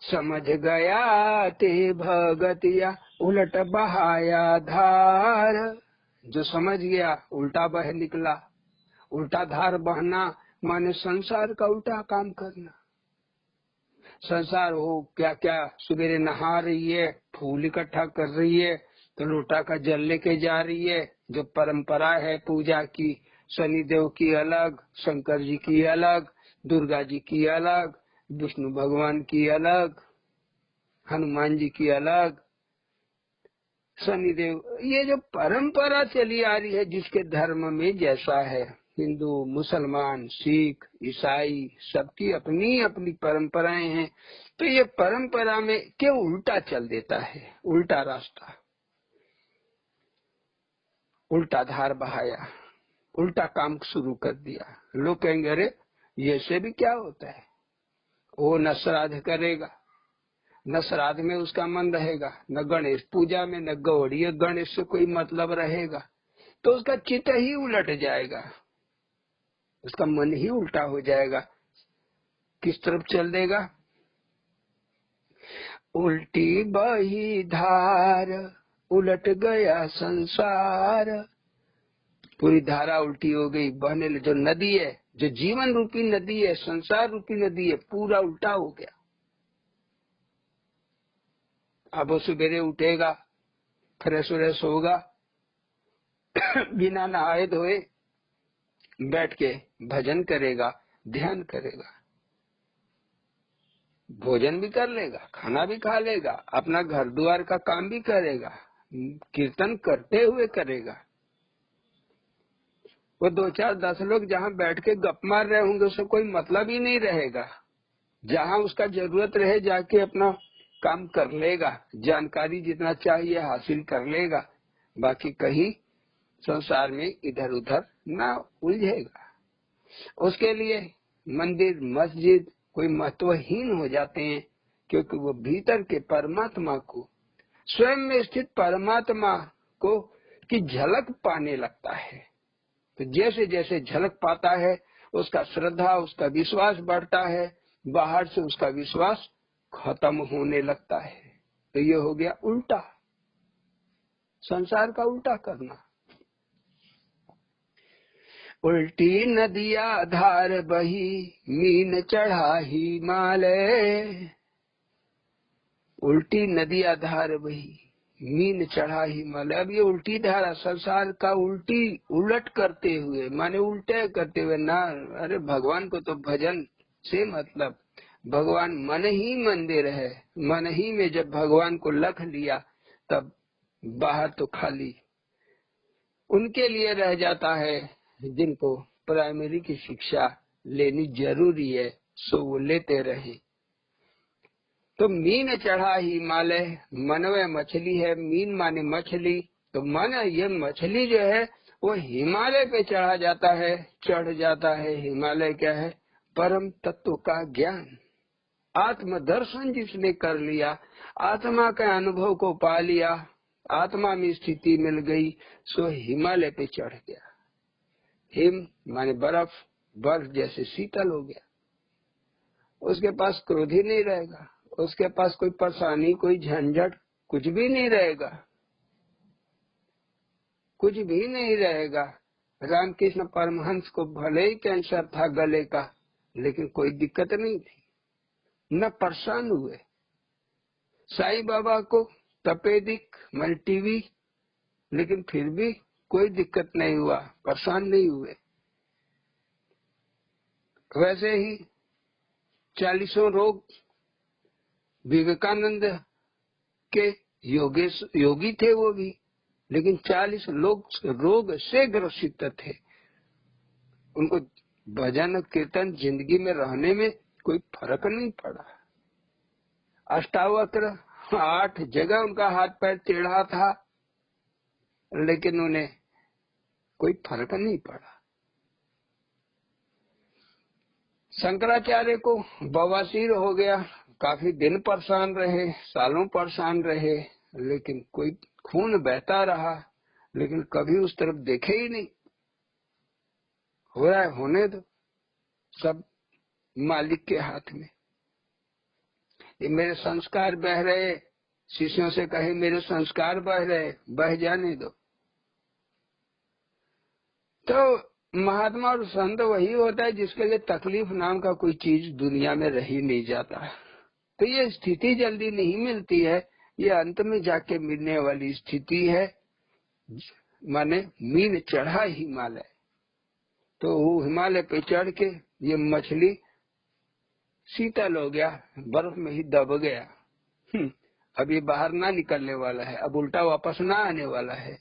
समझ गया ते भगतिया, उलट बहाया धार। जो समझ गया उल्टा बह निकला। उल्टा धार बहना माने संसार का उल्टा काम करना। संसार हो क्या क्या, सवेरे नहा रही है, फूल इकट्ठा कर रही है, तो लोटा का जल लेके जा रही है। जो परंपरा है पूजा की, शनिदेव की अलग, शंकर जी की अलग, दुर्गा जी की अलग, विष्णु भगवान की अलग, हनुमान जी की अलग, शनिदेव, ये जो परंपरा चली आ रही है, जिसके धर्म में जैसा है, हिंदू, मुसलमान, सिख, ईसाई, सबकी अपनी अपनी परंपराएं हैं। तो ये परंपरा में क्यों उल्टा चल देता है, उल्टा रास्ता, उल्टा धार बहाया, उल्टा काम शुरू कर दिया। लोग कहेंगे अरे ये से भी क्या होता है, वो न श्राद्ध करेगा, न श्राद्ध में उसका मन रहेगा, न गणेश पूजा में, न गौड़ी गणेश से कोई मतलब रहेगा, तो उसका चित्त ही उलट जाएगा, उसका मन ही उल्टा हो जाएगा। किस तरफ चल देगा? उल्टी बही धार, उलट गया संसार। पूरी धारा उल्टी हो गई, बहने जो नदी है, जो जीवन रूपी नदी है, संसार रूपी नदी है, पूरा उल्टा हो गया। अब वो सवेरे उठेगा, फ्रेश व्रेश होगा, बिना नहाए धोए बैठ के भजन करेगा, ध्यान करेगा, भोजन भी कर लेगा, खाना भी खा लेगा, अपना घर द्वार का काम भी करेगा, कीर्तन करते हुए करेगा। वो 2 4 10 लोग जहाँ बैठ के गप मार रहे होंगे, उससे कोई मतलब ही नहीं रहेगा। जहाँ उसका जरूरत रहे जाके अपना काम कर लेगा, जानकारी जितना चाहिए हासिल कर लेगा, बाकी कहीं संसार में इधर उधर ना उलझेगा। उसके लिए मंदिर मस्जिद कोई महत्वहीन हो जाते हैं, क्योंकि वो भीतर के परमात्मा को, स्वयं में स्थित परमात्मा को की झलक पाने लगता है। तो जैसे जैसे झलक पाता है, उसका श्रद्धा, उसका विश्वास बढ़ता है, बाहर से उसका विश्वास खत्म होने लगता है। तो ये हो गया उल्टा, संसार का उल्टा करना। उल्टी नदिया धार बही, मीन चढ़ा हिमालय। उल्टी नदिया धार बही, मीन चढ़ा हिमालय। अब ये उल्टी धारा संसार का उल्टी उलट करते हुए, माने उल्टे करते हुए ना, अरे भगवान को तो भजन से मतलब, भगवान मन ही मंदिर है, मन ही में जब भगवान को लख लिया, तब बाहर तो खाली उनके लिए रह जाता है जिनको प्राइमरी की शिक्षा लेनी जरूरी है, सो वो लेते रहे। तो मीन चढ़ा हिमालय, मनवे मछली है, मीन माने मछली, तो मन ये मछली जो है वो हिमालय पे चढ़ा जाता है, चढ़ जाता है। हिमालय क्या है? परम तत्व का ज्ञान। आत्म दर्शन जिसने कर लिया, आत्मा के अनुभव को पा लिया, आत्मा में स्थिति मिल गई, सो हिमालय पे चढ़ गया। हिम माने बर्फ, बर्फ जैसे शीतल हो गया। उसके पास क्रोध ही नहीं रहेगा, उसके पास कोई परेशानी, कोई झंझट, कुछ भी नहीं रहेगा, कुछ भी नहीं रहेगा। रामकृष्ण परमहंस को भले ही कैंसर था गले का, लेकिन कोई दिक्कत नहीं थी, न परेशान हुए। साईं बाबा को तपेदिक मन टीवी, लेकिन फिर भी कोई दिक्कत नहीं हुआ, परेशान नहीं हुए। वैसे ही 40 रोग विवेकानंद के योगी थे वो भी, लेकिन 40 लोग रोग से ग्रसित थे। उनको भजन कीर्तन जिंदगी में रहने में कोई फर्क नहीं पड़ा। अष्टावक्र 8 जगह उनका हाथ पैर टेढ़ा था, लेकिन उन्हें कोई फर्क नहीं पड़ा। शंकराचार्य को बवासीर हो गया, काफी दिन परेशान रहे, सालों परेशान रहे, लेकिन कोई खून बहता रहा, लेकिन कभी उस तरफ देखे ही नहीं। हो रहा है होने दो, सब मालिक के हाथ में। ये मेरे संस्कार बह रहे, शिष्यों से कहे मेरे संस्कार बह रहे, बह जाने दो। तो महात्मा और संत वही होता है जिसके लिए तकलीफ नाम का कोई चीज दुनिया में रही नहीं जाता। तो ये स्थिति जल्दी नहीं मिलती है, ये अंत में जाके मिलने वाली स्थिति है। माने मीन चढ़ा हिमालय, तो वो हिमालय पे चढ़ के ये मछली शीतल हो गया, बर्फ में ही दब गया। अब ये बाहर ना निकलने वाला है, अब उल्टा वापस ना आने वाला है।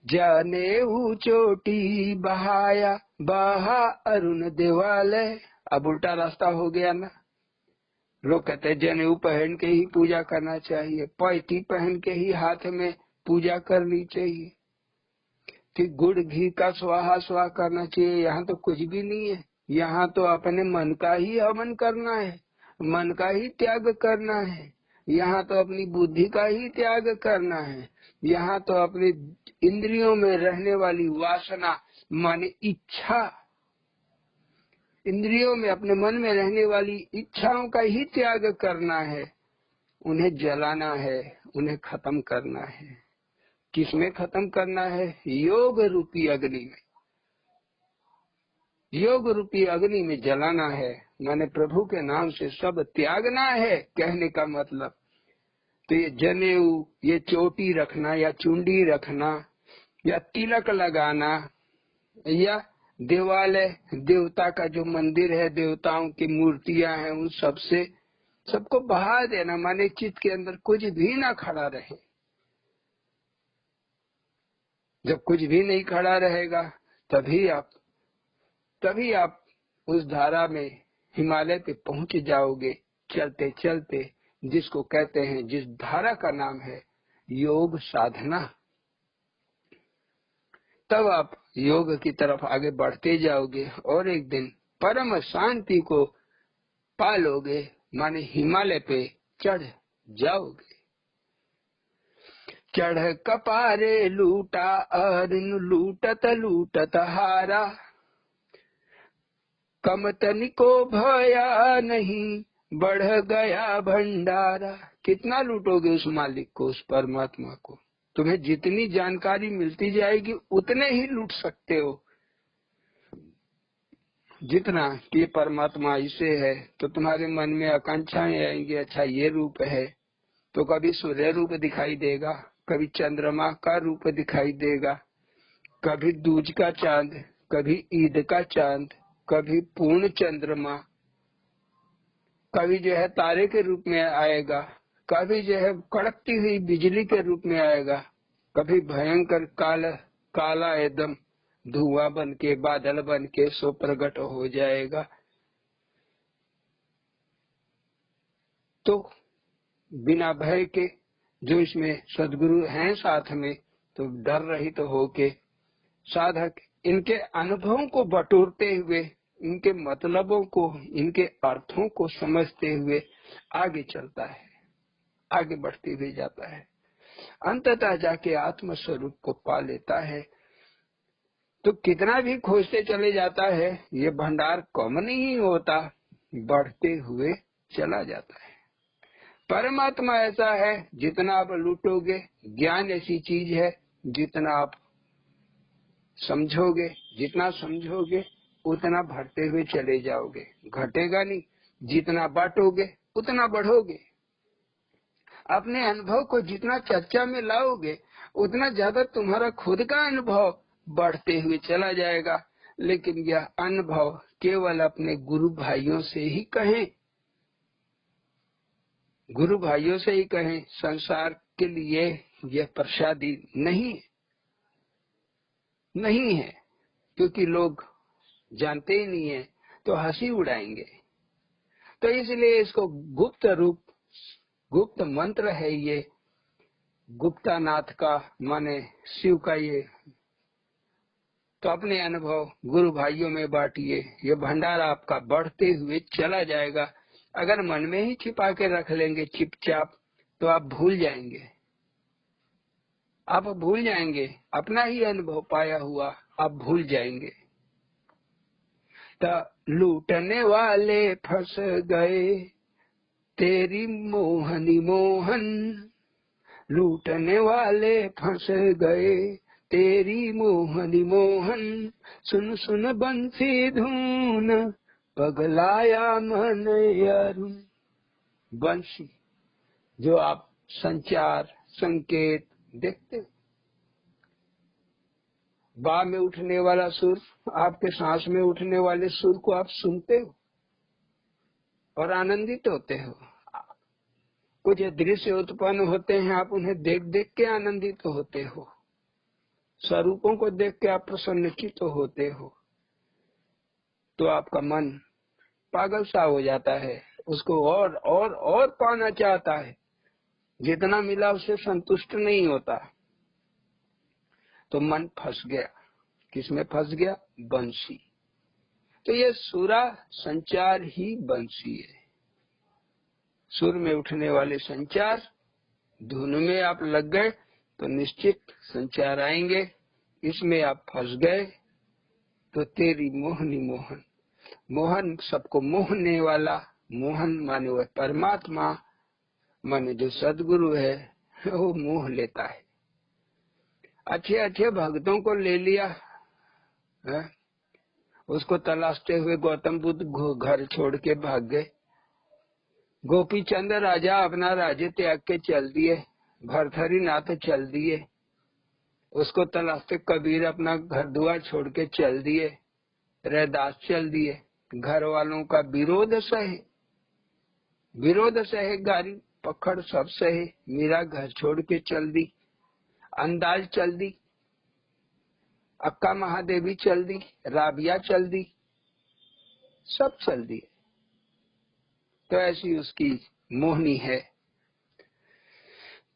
जाने चोटी बहाया बहा अरुण देवालय, अब उल्टा रास्ता हो गया ना। लोग कहते हैं जनेऊ पहन के ही पूजा करना चाहिए, पैटी पहन के ही हाथ में पूजा करनी चाहिए, कि गुड़ घी का स्वाहा स्वाहा करना चाहिए। यहाँ तो कुछ भी नहीं है, यहाँ तो अपने मन का ही हवन करना है, मन का ही त्याग करना है। यहाँ तो अपनी बुद्धि का ही त्याग करना है। यहाँ तो अपनी इंद्रियों में रहने वाली वासना माने इच्छा, इंद्रियों में अपने मन में रहने वाली इच्छाओं का ही त्याग करना है, उन्हें जलाना है, उन्हें खत्म करना है। किसमें खत्म करना है? योग रूपी अग्नि में, योग रूपी अग्नि में जलाना है। माने प्रभु के नाम से सब त्यागना है, कहने का मतलब। तो ये जनेऊ, ये चोटी रखना या चुंडी रखना या तिलक लगाना या देवालय, देवता का जो मंदिर है, देवताओं की मूर्तियां हैं, उन सबसे सबको बहा देना, माने चित्त के अंदर कुछ भी ना खड़ा रहे। जब कुछ भी नहीं खड़ा रहेगा तभी आप उस धारा में हिमालय पे पहुंच जाओगे, चलते चलते, जिसको कहते हैं, जिस धारा का नाम है योग साधना। तब आप योग की तरफ आगे बढ़ते जाओगे और एक दिन परम शांति को पालोगे, माने हिमालय पे चढ़ जाओगे। चढ़ कपारे लूटा अरुण लूटत लूटत हारा, कम तनिको भया नहीं बढ़ गया भंडारा। कितना लूटोगे उस मालिक को, उस परमात्मा को? तुम्हें जितनी जानकारी मिलती जाएगी उतने ही लूट सकते हो। जितना कि परमात्मा इसे है, तो तुम्हारे मन में आकांक्षाएं आएंगी, अच्छा ये रूप है, तो कभी सूर्य रूप दिखाई देगा, कभी चंद्रमा का रूप दिखाई देगा, कभी दूज का चांद, कभी ईद का चांद, कभी पूर्ण चंद्रमा, कभी जो है तारे के रूप में आएगा, कभी जो है कड़कती हुई बिजली के रूप में आएगा, कभी भयंकर काला एकदम धुआं बन के, बादल बन के सो प्रकट हो जाएगा। तो बिना भय के, जो इसमें सदगुरु हैं साथ में, तो डर रहित होके साधक इनके अनुभवों को बटोरते हुए इनके मतलबों को, इनके अर्थों को समझते हुए आगे चलता है, आगे बढ़ते हुए जाता है, अंततः जाके आत्म स्वरूप को पा लेता है। तो कितना भी खोजते चले जाता है, ये भंडार कम नहीं होता, बढ़ते हुए चला जाता है। परमात्मा ऐसा है, जितना आप लूटोगे, ज्ञान ऐसी चीज है, जितना आप समझोगे, जितना समझोगे उतना बढ़ते हुए चले जाओगे, घटेगा नहीं। जितना बांटोगे उतना बढ़ोगे। अपने अनुभव को जितना चर्चा में लाओगे उतना ज्यादा तुम्हारा खुद का अनुभव बढ़ते हुए चला जाएगा। लेकिन यह अनुभव केवल अपने गुरु भाइयों से ही कहें, गुरु भाइयों से ही कहें। संसार के लिए यह प्रसादी नहीं है, क्योंकि लोग जानते ही नहीं है तो हंसी उड़ाएंगे। तो इसलिए इसको गुप्त रूप, गुप्त मंत्र है ये, गुप्तानाथ का माने शिव का ये। तो अपने अनुभव गुरु भाइयों में बांटिए, ये भंडार आपका बढ़ते हुए चला जाएगा। अगर मन में ही छिपा के रख लेंगे चुपचाप तो आप भूल जाएंगे, आप भूल जाएंगे अपना ही अनुभव पाया हुआ, आप भूल जाएंगे। तो लूटने वाले फंस गए तेरी मोहनी मोहन, लूटने वाले फंस गए तेरी मोहनी मोहन, सुन सुन बंसी धून पगलाया मन अरुण। बंसी जो आप संचार संकेत देखते हो, बा में उठने वाला सुर, आपके सांस में उठने वाले सुर को आप सुनते हो और आनंदित होते हो। कुछ दृश्य उत्पन्न होते हैं, आप उन्हें देख देख के आनंदित होते हो, स्वरूपों को देख के आप प्रसन्नचित्त होते हो। तो आपका मन पागल सा हो जाता है, उसको और पाना चाहता है, जितना मिला उससे संतुष्ट नहीं होता। तो मन फंस गया, किसमें फंस गया? बंसी। तो ये सुरा संचार ही बंसी है। सुर में उठने वाले संचार, धुन में आप लग गए तो निश्चित संचार आएंगे। इसमें आप फंस गए तो तेरी मोहनी मोहन, मोहन सबको मोहने वाला, मोहन माने वह परमात्मा, माने जो सदगुरु है, वो मोह लेता है। अच्छे अच्छे भक्तों को ले लिया है? उसको तलाशते हुए गौतम बुद्ध घर छोड़ के भाग गए। गोपी चंद राजा अपना राज्य त्याग के चल दिए, भरथरी नाथ चल दिए। उसको तलाशते कबीर अपना घर दुआर छोड़ के चल दिए, रैदास चल दिए। घर वालों का विरोध सहे, गाड़ी पकड़ सब सहे। मीरा घर छोड़ के चल दी, अंदाज चल दी, अक्का महादेवी चल दी, राबिया चल दी, सब चल दिए। तो ऐसी उसकी मोहनी है।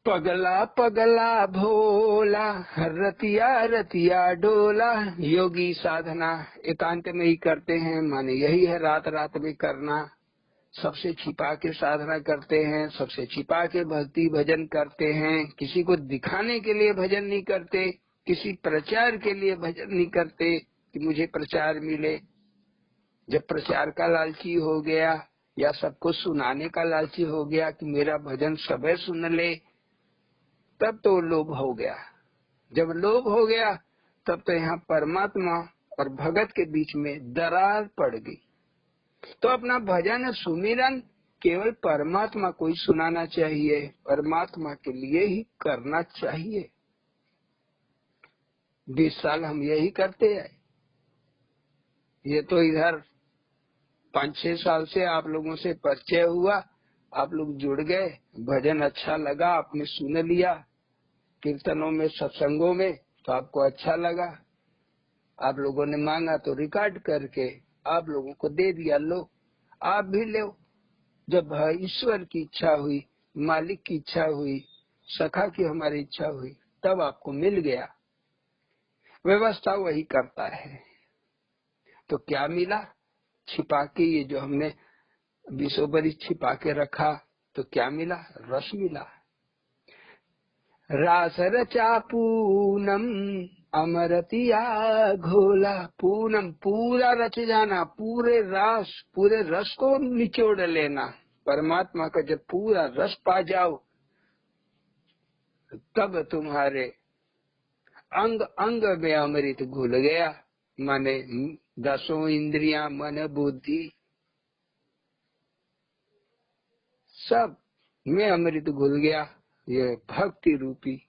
पगला पगला भोला, रतिया रतिया डोला। योगी साधना एकांत में ही करते हैं, माने यही है रात रात में करना। सबसे छिपा के साधना करते हैं, सबसे छिपा के भक्ति भजन करते हैं। किसी को दिखाने के लिए भजन नहीं करते, किसी प्रचार के लिए भजन नहीं करते कि मुझे प्रचार मिले। जब प्रचार का लालची हो गया या सबको सुनाने का लालची हो गया कि मेरा भजन सबे सुन ले, तब तो लोभ हो गया। जब लोभ हो गया तब तो यहाँ परमात्मा और भगत के बीच में दरार पड़ गई। तो अपना भजन सुमिरन केवल परमात्मा को ही सुनाना चाहिए, परमात्मा के लिए ही करना चाहिए। 20 साल हम यही करते हैं। ये तो इधर 5-6 साल से आप लोगों से परिचय हुआ, आप लोग जुड़ गए, भजन अच्छा लगा, आपने सुन लिया, कीर्तनों में सत्संगों में तो आपको अच्छा लगा, आप लोगों ने मांगा तो रिकॉर्ड करके आप लोगों को दे दिया, लो आप भी लो। जब ईश्वर की इच्छा हुई, मालिक की इच्छा हुई, सखा की हमारी इच्छा हुई, तब आपको मिल गया। व्यवस्था वही करता है। तो क्या मिला? छिपा के, ये जो हमने 20 बरिस छिपा के रखा, तो क्या मिला? रस मिला। रास रचा पूनम अमरतिया घोला। पूनम पूरा रच जाना, पूरे रस को निचोड़ लेना। परमात्मा का जब पूरा रस पा जाओ, तब तुम्हारे अंग अंग में अमृत घुल गया। माने 10 इंद्रियां, मन बुद्धि, सब में अमृत घुल गया। ये भक्ति रूपी,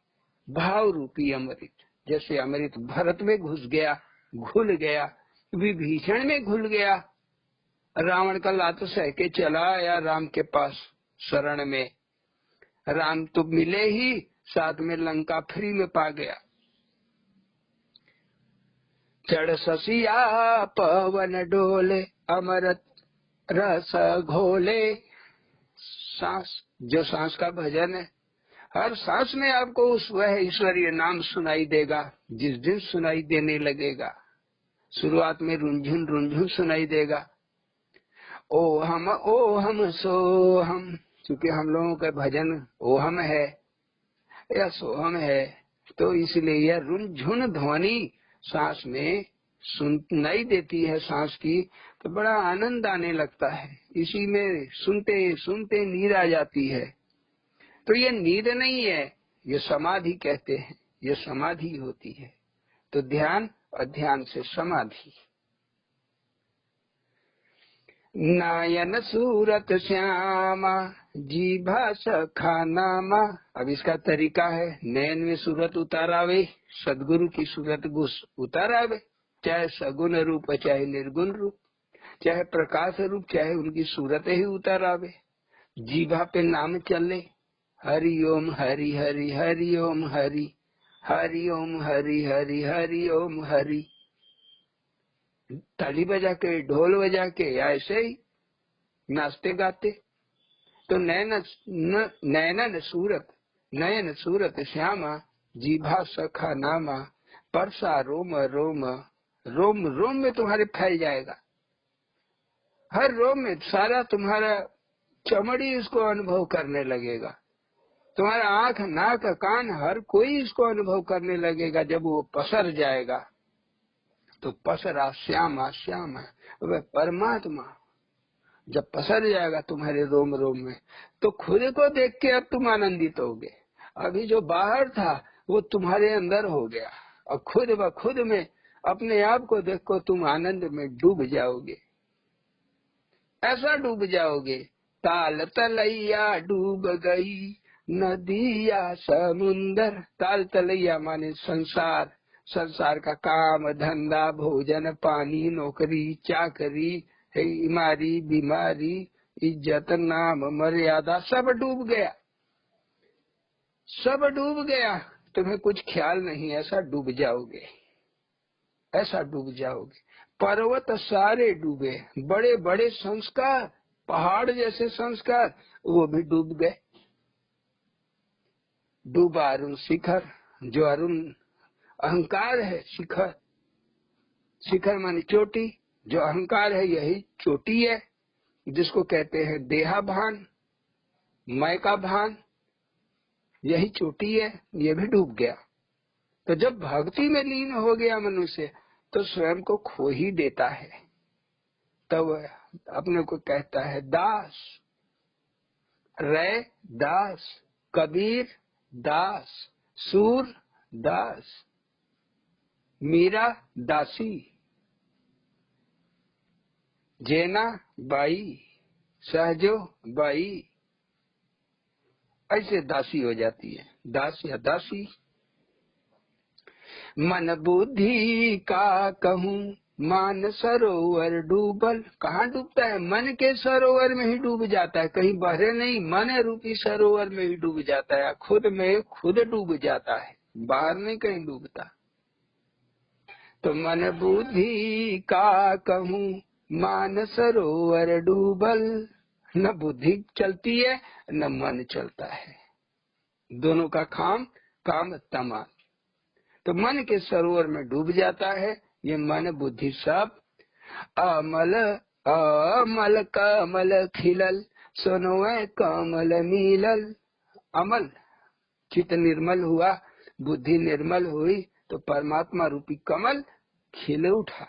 भाव रूपी अमृत, जैसे अमृत भरत में घुस गया, घुल गया, विभीषण में घुल गया। रावण का लात सह के चला आया राम के पास शरण में। राम तो मिले ही, साथ में लंका फ्री में पा गया। चढ़ ससिया पवन डोले अमृत रस घोले। सांस, जो सांस का भजन है, हर सांस में आपको उस वह ईश्वरीय नाम सुनाई देगा। जिस दिन सुनाई देने लगेगा, शुरुआत में रुंझुन रुंझुन सुनाई देगा, ओ हम सो हम। क्योंकि हम लोगों का भजन ओ हम है या सोहम है, तो इसलिए यह रुंझुन ध्वनि सांस में सुनाई देती है। सांस की तो बड़ा आनंद आने लगता है, इसी में सुनते सुनते नींद आ जाती है। तो ये नींद नहीं है, ये समाधि कहते हैं, ये समाधि होती है। तो ध्यान और ध्यान से समाधि। नायन सूरत श्यामा जीभा सखा नामा। अब इसका तरीका है, नयन में सूरत उतारावे, सदगुरु की सूरत उतारावे, चाहे सगुण रूप चाहे निर्गुण रूप, चाहे प्रकाश रूप चाहे उनकी सूरत ही उतारावे। जीभा पे नाम चले, हरि ओम हरि हरि हरि ओम हरि, हरि ओम हरि हरि हरि ओम हरि। ताली बजा के, ढोल बजा के, ऐसे ही नाचते गाते। तो नयन सूरत श्यामा जीभा सखा नामा। परसा रोम रोम, रोम रोम में तुम्हारे फैल जाएगा, हर रोम में सारा तुम्हारा चमड़ी इसको अनुभव करने लगेगा। तुम्हारा आंख नाक कान हर कोई इसको अनुभव करने लगेगा। जब वो पसर जाएगा तो पसरा श्यामा श्यामा, वह परमात्मा जब पसर जाएगा तुम्हारे रोम रोम में, तो खुद को देख के अब तुम आनंदित होगे। अभी जो बाहर था वो तुम्हारे अंदर हो गया, और खुद ब खुद में अपने आप को देखो, तुम आनंद में डूब जाओगे। ऐसा डूब जाओगे, ताल तलैया डूब गई नदिया समुंदर। ताल तलैया माने संसार, संसार का काम धंधा, भोजन पानी, नौकरी चाकरी, बीमारी बीमारी, इज्जत नाम मर्यादा, सब डूब गया, सब डूब गया। तुम्हें कुछ ख्याल नहीं, ऐसा डूब जाओगे, ऐसा डूब जाओगे। पर्वत सारे डूबे, बड़े बड़े संस्कार, पहाड़ जैसे संस्कार, वो भी डूब गए। डूबा अरुण शिखर, जो अरुण अहंकार है, शिखर, शिखर माने चोटी, जो अहंकार है यही चोटी है, जिसको कहते हैं देहाभान, मैं का भान, यही चोटी है, ये भी डूब गया। तो जब भक्ति में लीन हो गया मनुष्य, तो स्वयं को खो ही देता है। तब अपने को कहता है दास, रे दास, कबीर दास, सूर दास, मीरा दासी, जेना बाई, सहजो बाई, ऐसे दासी हो जाती है, दास या दासी। मन बुद्धि का कहूँ मान सरोवर डूबल। कहाँ डूबता है? मन के सरोवर में ही डूब जाता है, कहीं बहरे नहीं, मन रूपी सरोवर में ही डूब जाता है, खुद में खुद डूब जाता है, बाहर नहीं कहीं डूबता। तो मन बुद्धि का कहूँ मान सरोवर डूबल। न बुद्धि चलती है न मन चलता है, दोनों का काम तमाम। तो मन के सरोवर में डूब जाता है, ये मन बुद्धि सब। अमल अमल कमल खिलल सुनवे कमल मिलल। अमल चित्त निर्मल हुआ, बुद्धि निर्मल हुई तो परमात्मा रूपी कमल खिल उठा।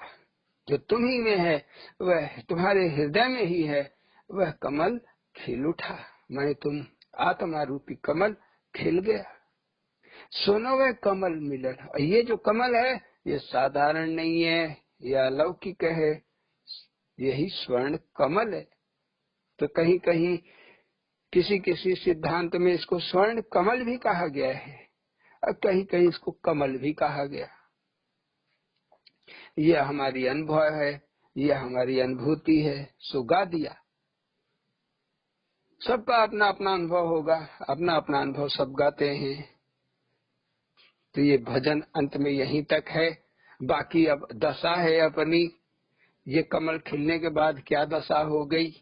जो तुम ही में है वह तुम्हारे हृदय में ही है, वह कमल खिल उठा। मैं तुम आत्मा रूपी कमल खिल गया। सुनो वह कमल मिलन। ये जो कमल है ये साधारण नहीं है, यह अलौकिक है, यही स्वर्ण कमल है। तो कहीं कहीं किसी किसी सिद्धांत में इसको स्वर्ण कमल भी कहा गया है और कहीं कहीं इसको कमल भी कहा गया। यह हमारी अनुभव है, यह हमारी अनुभूति है, सो गा दिया। सबका अपना अपना अनुभव होगा, अपना अपना अनुभव सब गाते हैं। तो ये भजन अंत में यहीं तक है। बाकी अब दशा है अपनी। ये कमल खिलने के बाद क्या दशा हो गई?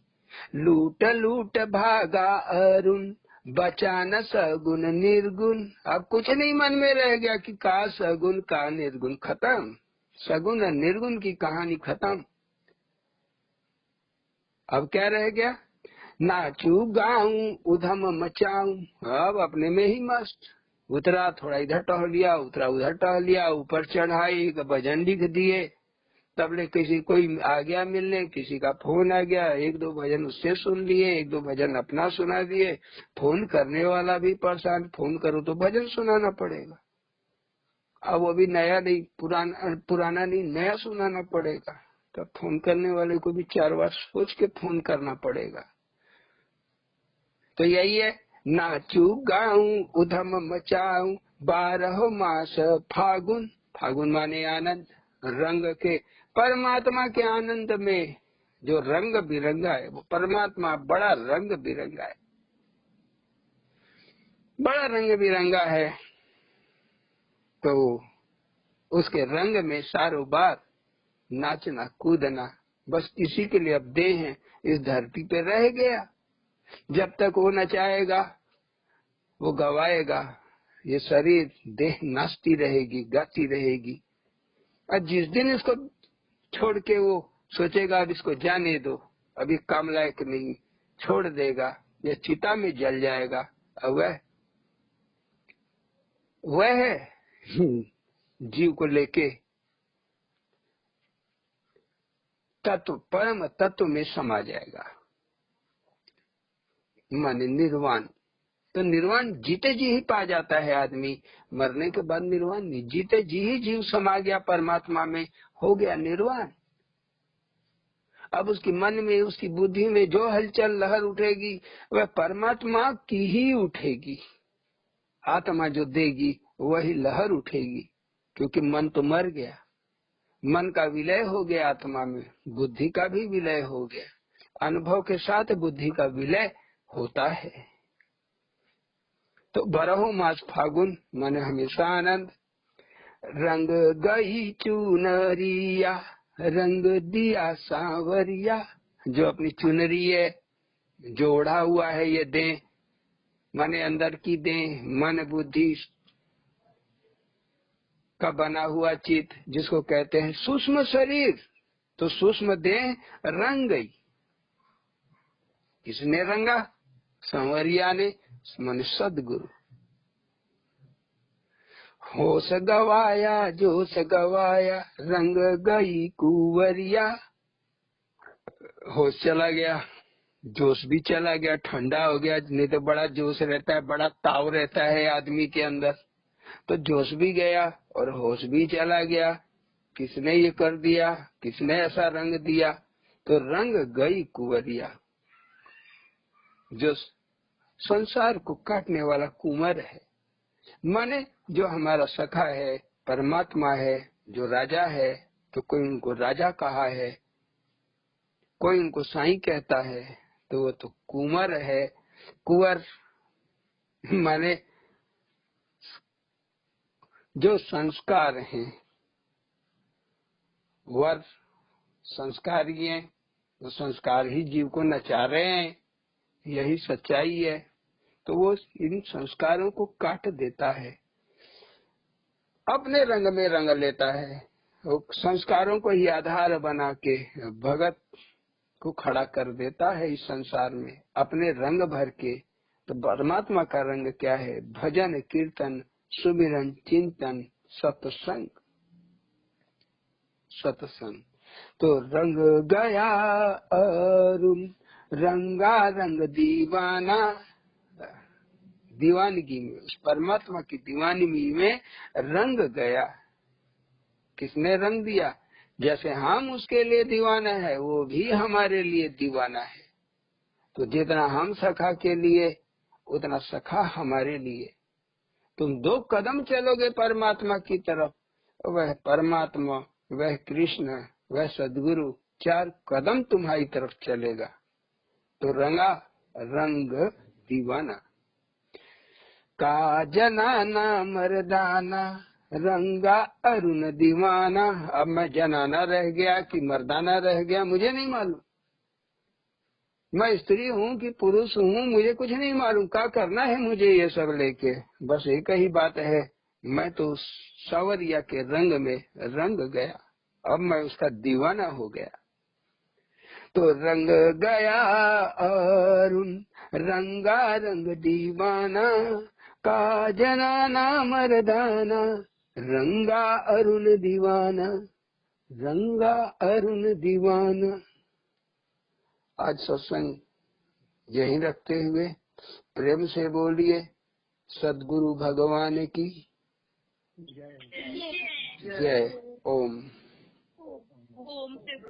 लूट लूट भागा अरुण, बचा न सगुन निर्गुण। अब कुछ नहीं मन में रह गया कि का सगुन का निर्गुण, खत्म। सगुन और निर्गुण की कहानी खत्म। अब क्या रह गया? नाचू गाऊं उधम मचाऊं। अब अपने में ही मस्त। उतरा थोड़ा इधर टहल लिया, उतरा उधर टहल लिया, ऊपर चढ़ाई भजन लिख दिए। तबले किसी कोई आ गया मिलने, किसी का फोन आ गया, एक दो भजन उससे सुन लिए, एक दो भजन अपना सुना दिए। फोन करने वाला भी परेशान, फोन करो तो भजन सुनाना पड़ेगा। अब वो भी नया नहीं, पुराना नहीं, नया सुनाना पड़ेगा। तो फोन करने वाले को भी 4 बार सोच के फोन करना पड़ेगा। तो यही है, नाचू गाऊं उधम मचाऊं 12 मास फागुन। फागुन माने आनंद, रंग के परमात्मा के आनंद में जो रंग बिरंगा है, वो परमात्मा बड़ा रंग बिरंगा है, बड़ा रंग बिरंगा है। तो उसके रंग में सारों बार नाचना कूदना बस इसी के लिए अब देह है, इस धरती पे रह गया। जब तक वो नचाएगा, वो गवाएगा, ये शरीर देह नाचती रहेगी, गाती रहेगी। और जिस दिन इसको छोड़ के वो सोचेगा अब इसको जाने दो, अभी काम लायक नहीं, छोड़ देगा, ये चिता में जल जाएगा। अब वह है जीव को लेके तत्व, परम तत्व में समा जाएगा, माने निर्वाण। तो निर्वाण जीते जी ही पा जाता है आदमी, मरने के बाद निर्वाण नहीं, जीते जी ही जीव समा गया परमात्मा में, हो गया निर्वाण। अब उसकी मन में, उसकी बुद्धि में जो हलचल लहर उठेगी वह परमात्मा की ही उठेगी। आत्मा जो देगी वही लहर उठेगी, क्योंकि मन तो मर गया, मन का विलय हो गया आत्मा में, बुद्धि का भी विलय हो गया। अनुभव के साथ बुद्धि का विलय होता है। तो 12 मास फागुन माने हमेशा आनंद। रंग गई चुनरिया, रंग दिया सांवरिया। जो अपनी चुनरी है, जो ओढ़ा हुआ है ये देह, माने अंदर की देह, मन बुद्धि का बना हुआ चित्त, जिसको कहते हैं सूक्ष्म शरीर। तो सूक्ष्म देह रंग गई। किसने रंगा? सांवरिया ने, मन सदगुरु। होश गवाया जोश गवाया, रंग गई कुंवरिया। होश चला गया, जोश भी चला गया, ठंडा हो गया। नहीं तो बड़ा जोश रहता है, बड़ा ताव रहता है आदमी के अंदर, तो जोश भी गया और होश भी चला गया। किसने ये कर दिया, किसने ऐसा रंग दिया? तो रंग गई कुंवरिया। जो संसार को काटने वाला कुंवर है, माने जो हमारा सखा है, परमात्मा है, जो राजा है, तो कोई उनको राजा कहा है, कोई उनको साईं कहता है, तो वो तो कुंवर है। कुंवर माने जो संस्कार हैं, वर संस्कारी है, वो संस्कार ही जीव को नचा रहे हैं, यही सच्चाई है। तो वो इन संस्कारों को काट देता है, अपने रंग में रंग लेता है। वो संस्कारों को ही आधार बना के भगत को खड़ा कर देता है इस संसार में अपने रंग भर के। तो परमात्मा का रंग क्या है? भजन, कीर्तन, सुमिरन, चिंतन, सत्संग। सत्संग तो रंग गया अरुण रंगा रंग दीवाना। दीवानगी में, उस परमात्मा की दीवानगी में रंग गया। किसने रंग दिया? जैसे हम उसके लिए दीवाना है, वो भी हमारे लिए दीवाना है। तो जितना हम सखा के लिए, उतना सखा हमारे लिए। तुम 2 कदम चलोगे परमात्मा की तरफ, वह परमात्मा, वह कृष्ण, वह सदगुरु 4 कदम तुम्हारी तरफ चलेगा। तो रंगा रंग दीवाना। का जनाना मर्दाना रंगा अरुण दीवाना। अब मैं जनाना रह गया कि मर्दाना रह गया मुझे नहीं मालूम। मैं स्त्री हूँ कि पुरुष हूँ मुझे कुछ नहीं मालूम। क्या करना है मुझे ये सब लेके? बस एक ही बात है, मैं तो सावरिया के रंग में रंग गया। अब मैं उसका दीवाना हो गया। तो रंग गया अरुण रंगा रंग दीवाना। का जनाना मर्दाना रंगा अरुण दीवाना। रंगा अरुण दीवाना। आज सत्संग यही रखते हुए प्रेम से बोलिए सद्गुरु भगवान की जय। ओम।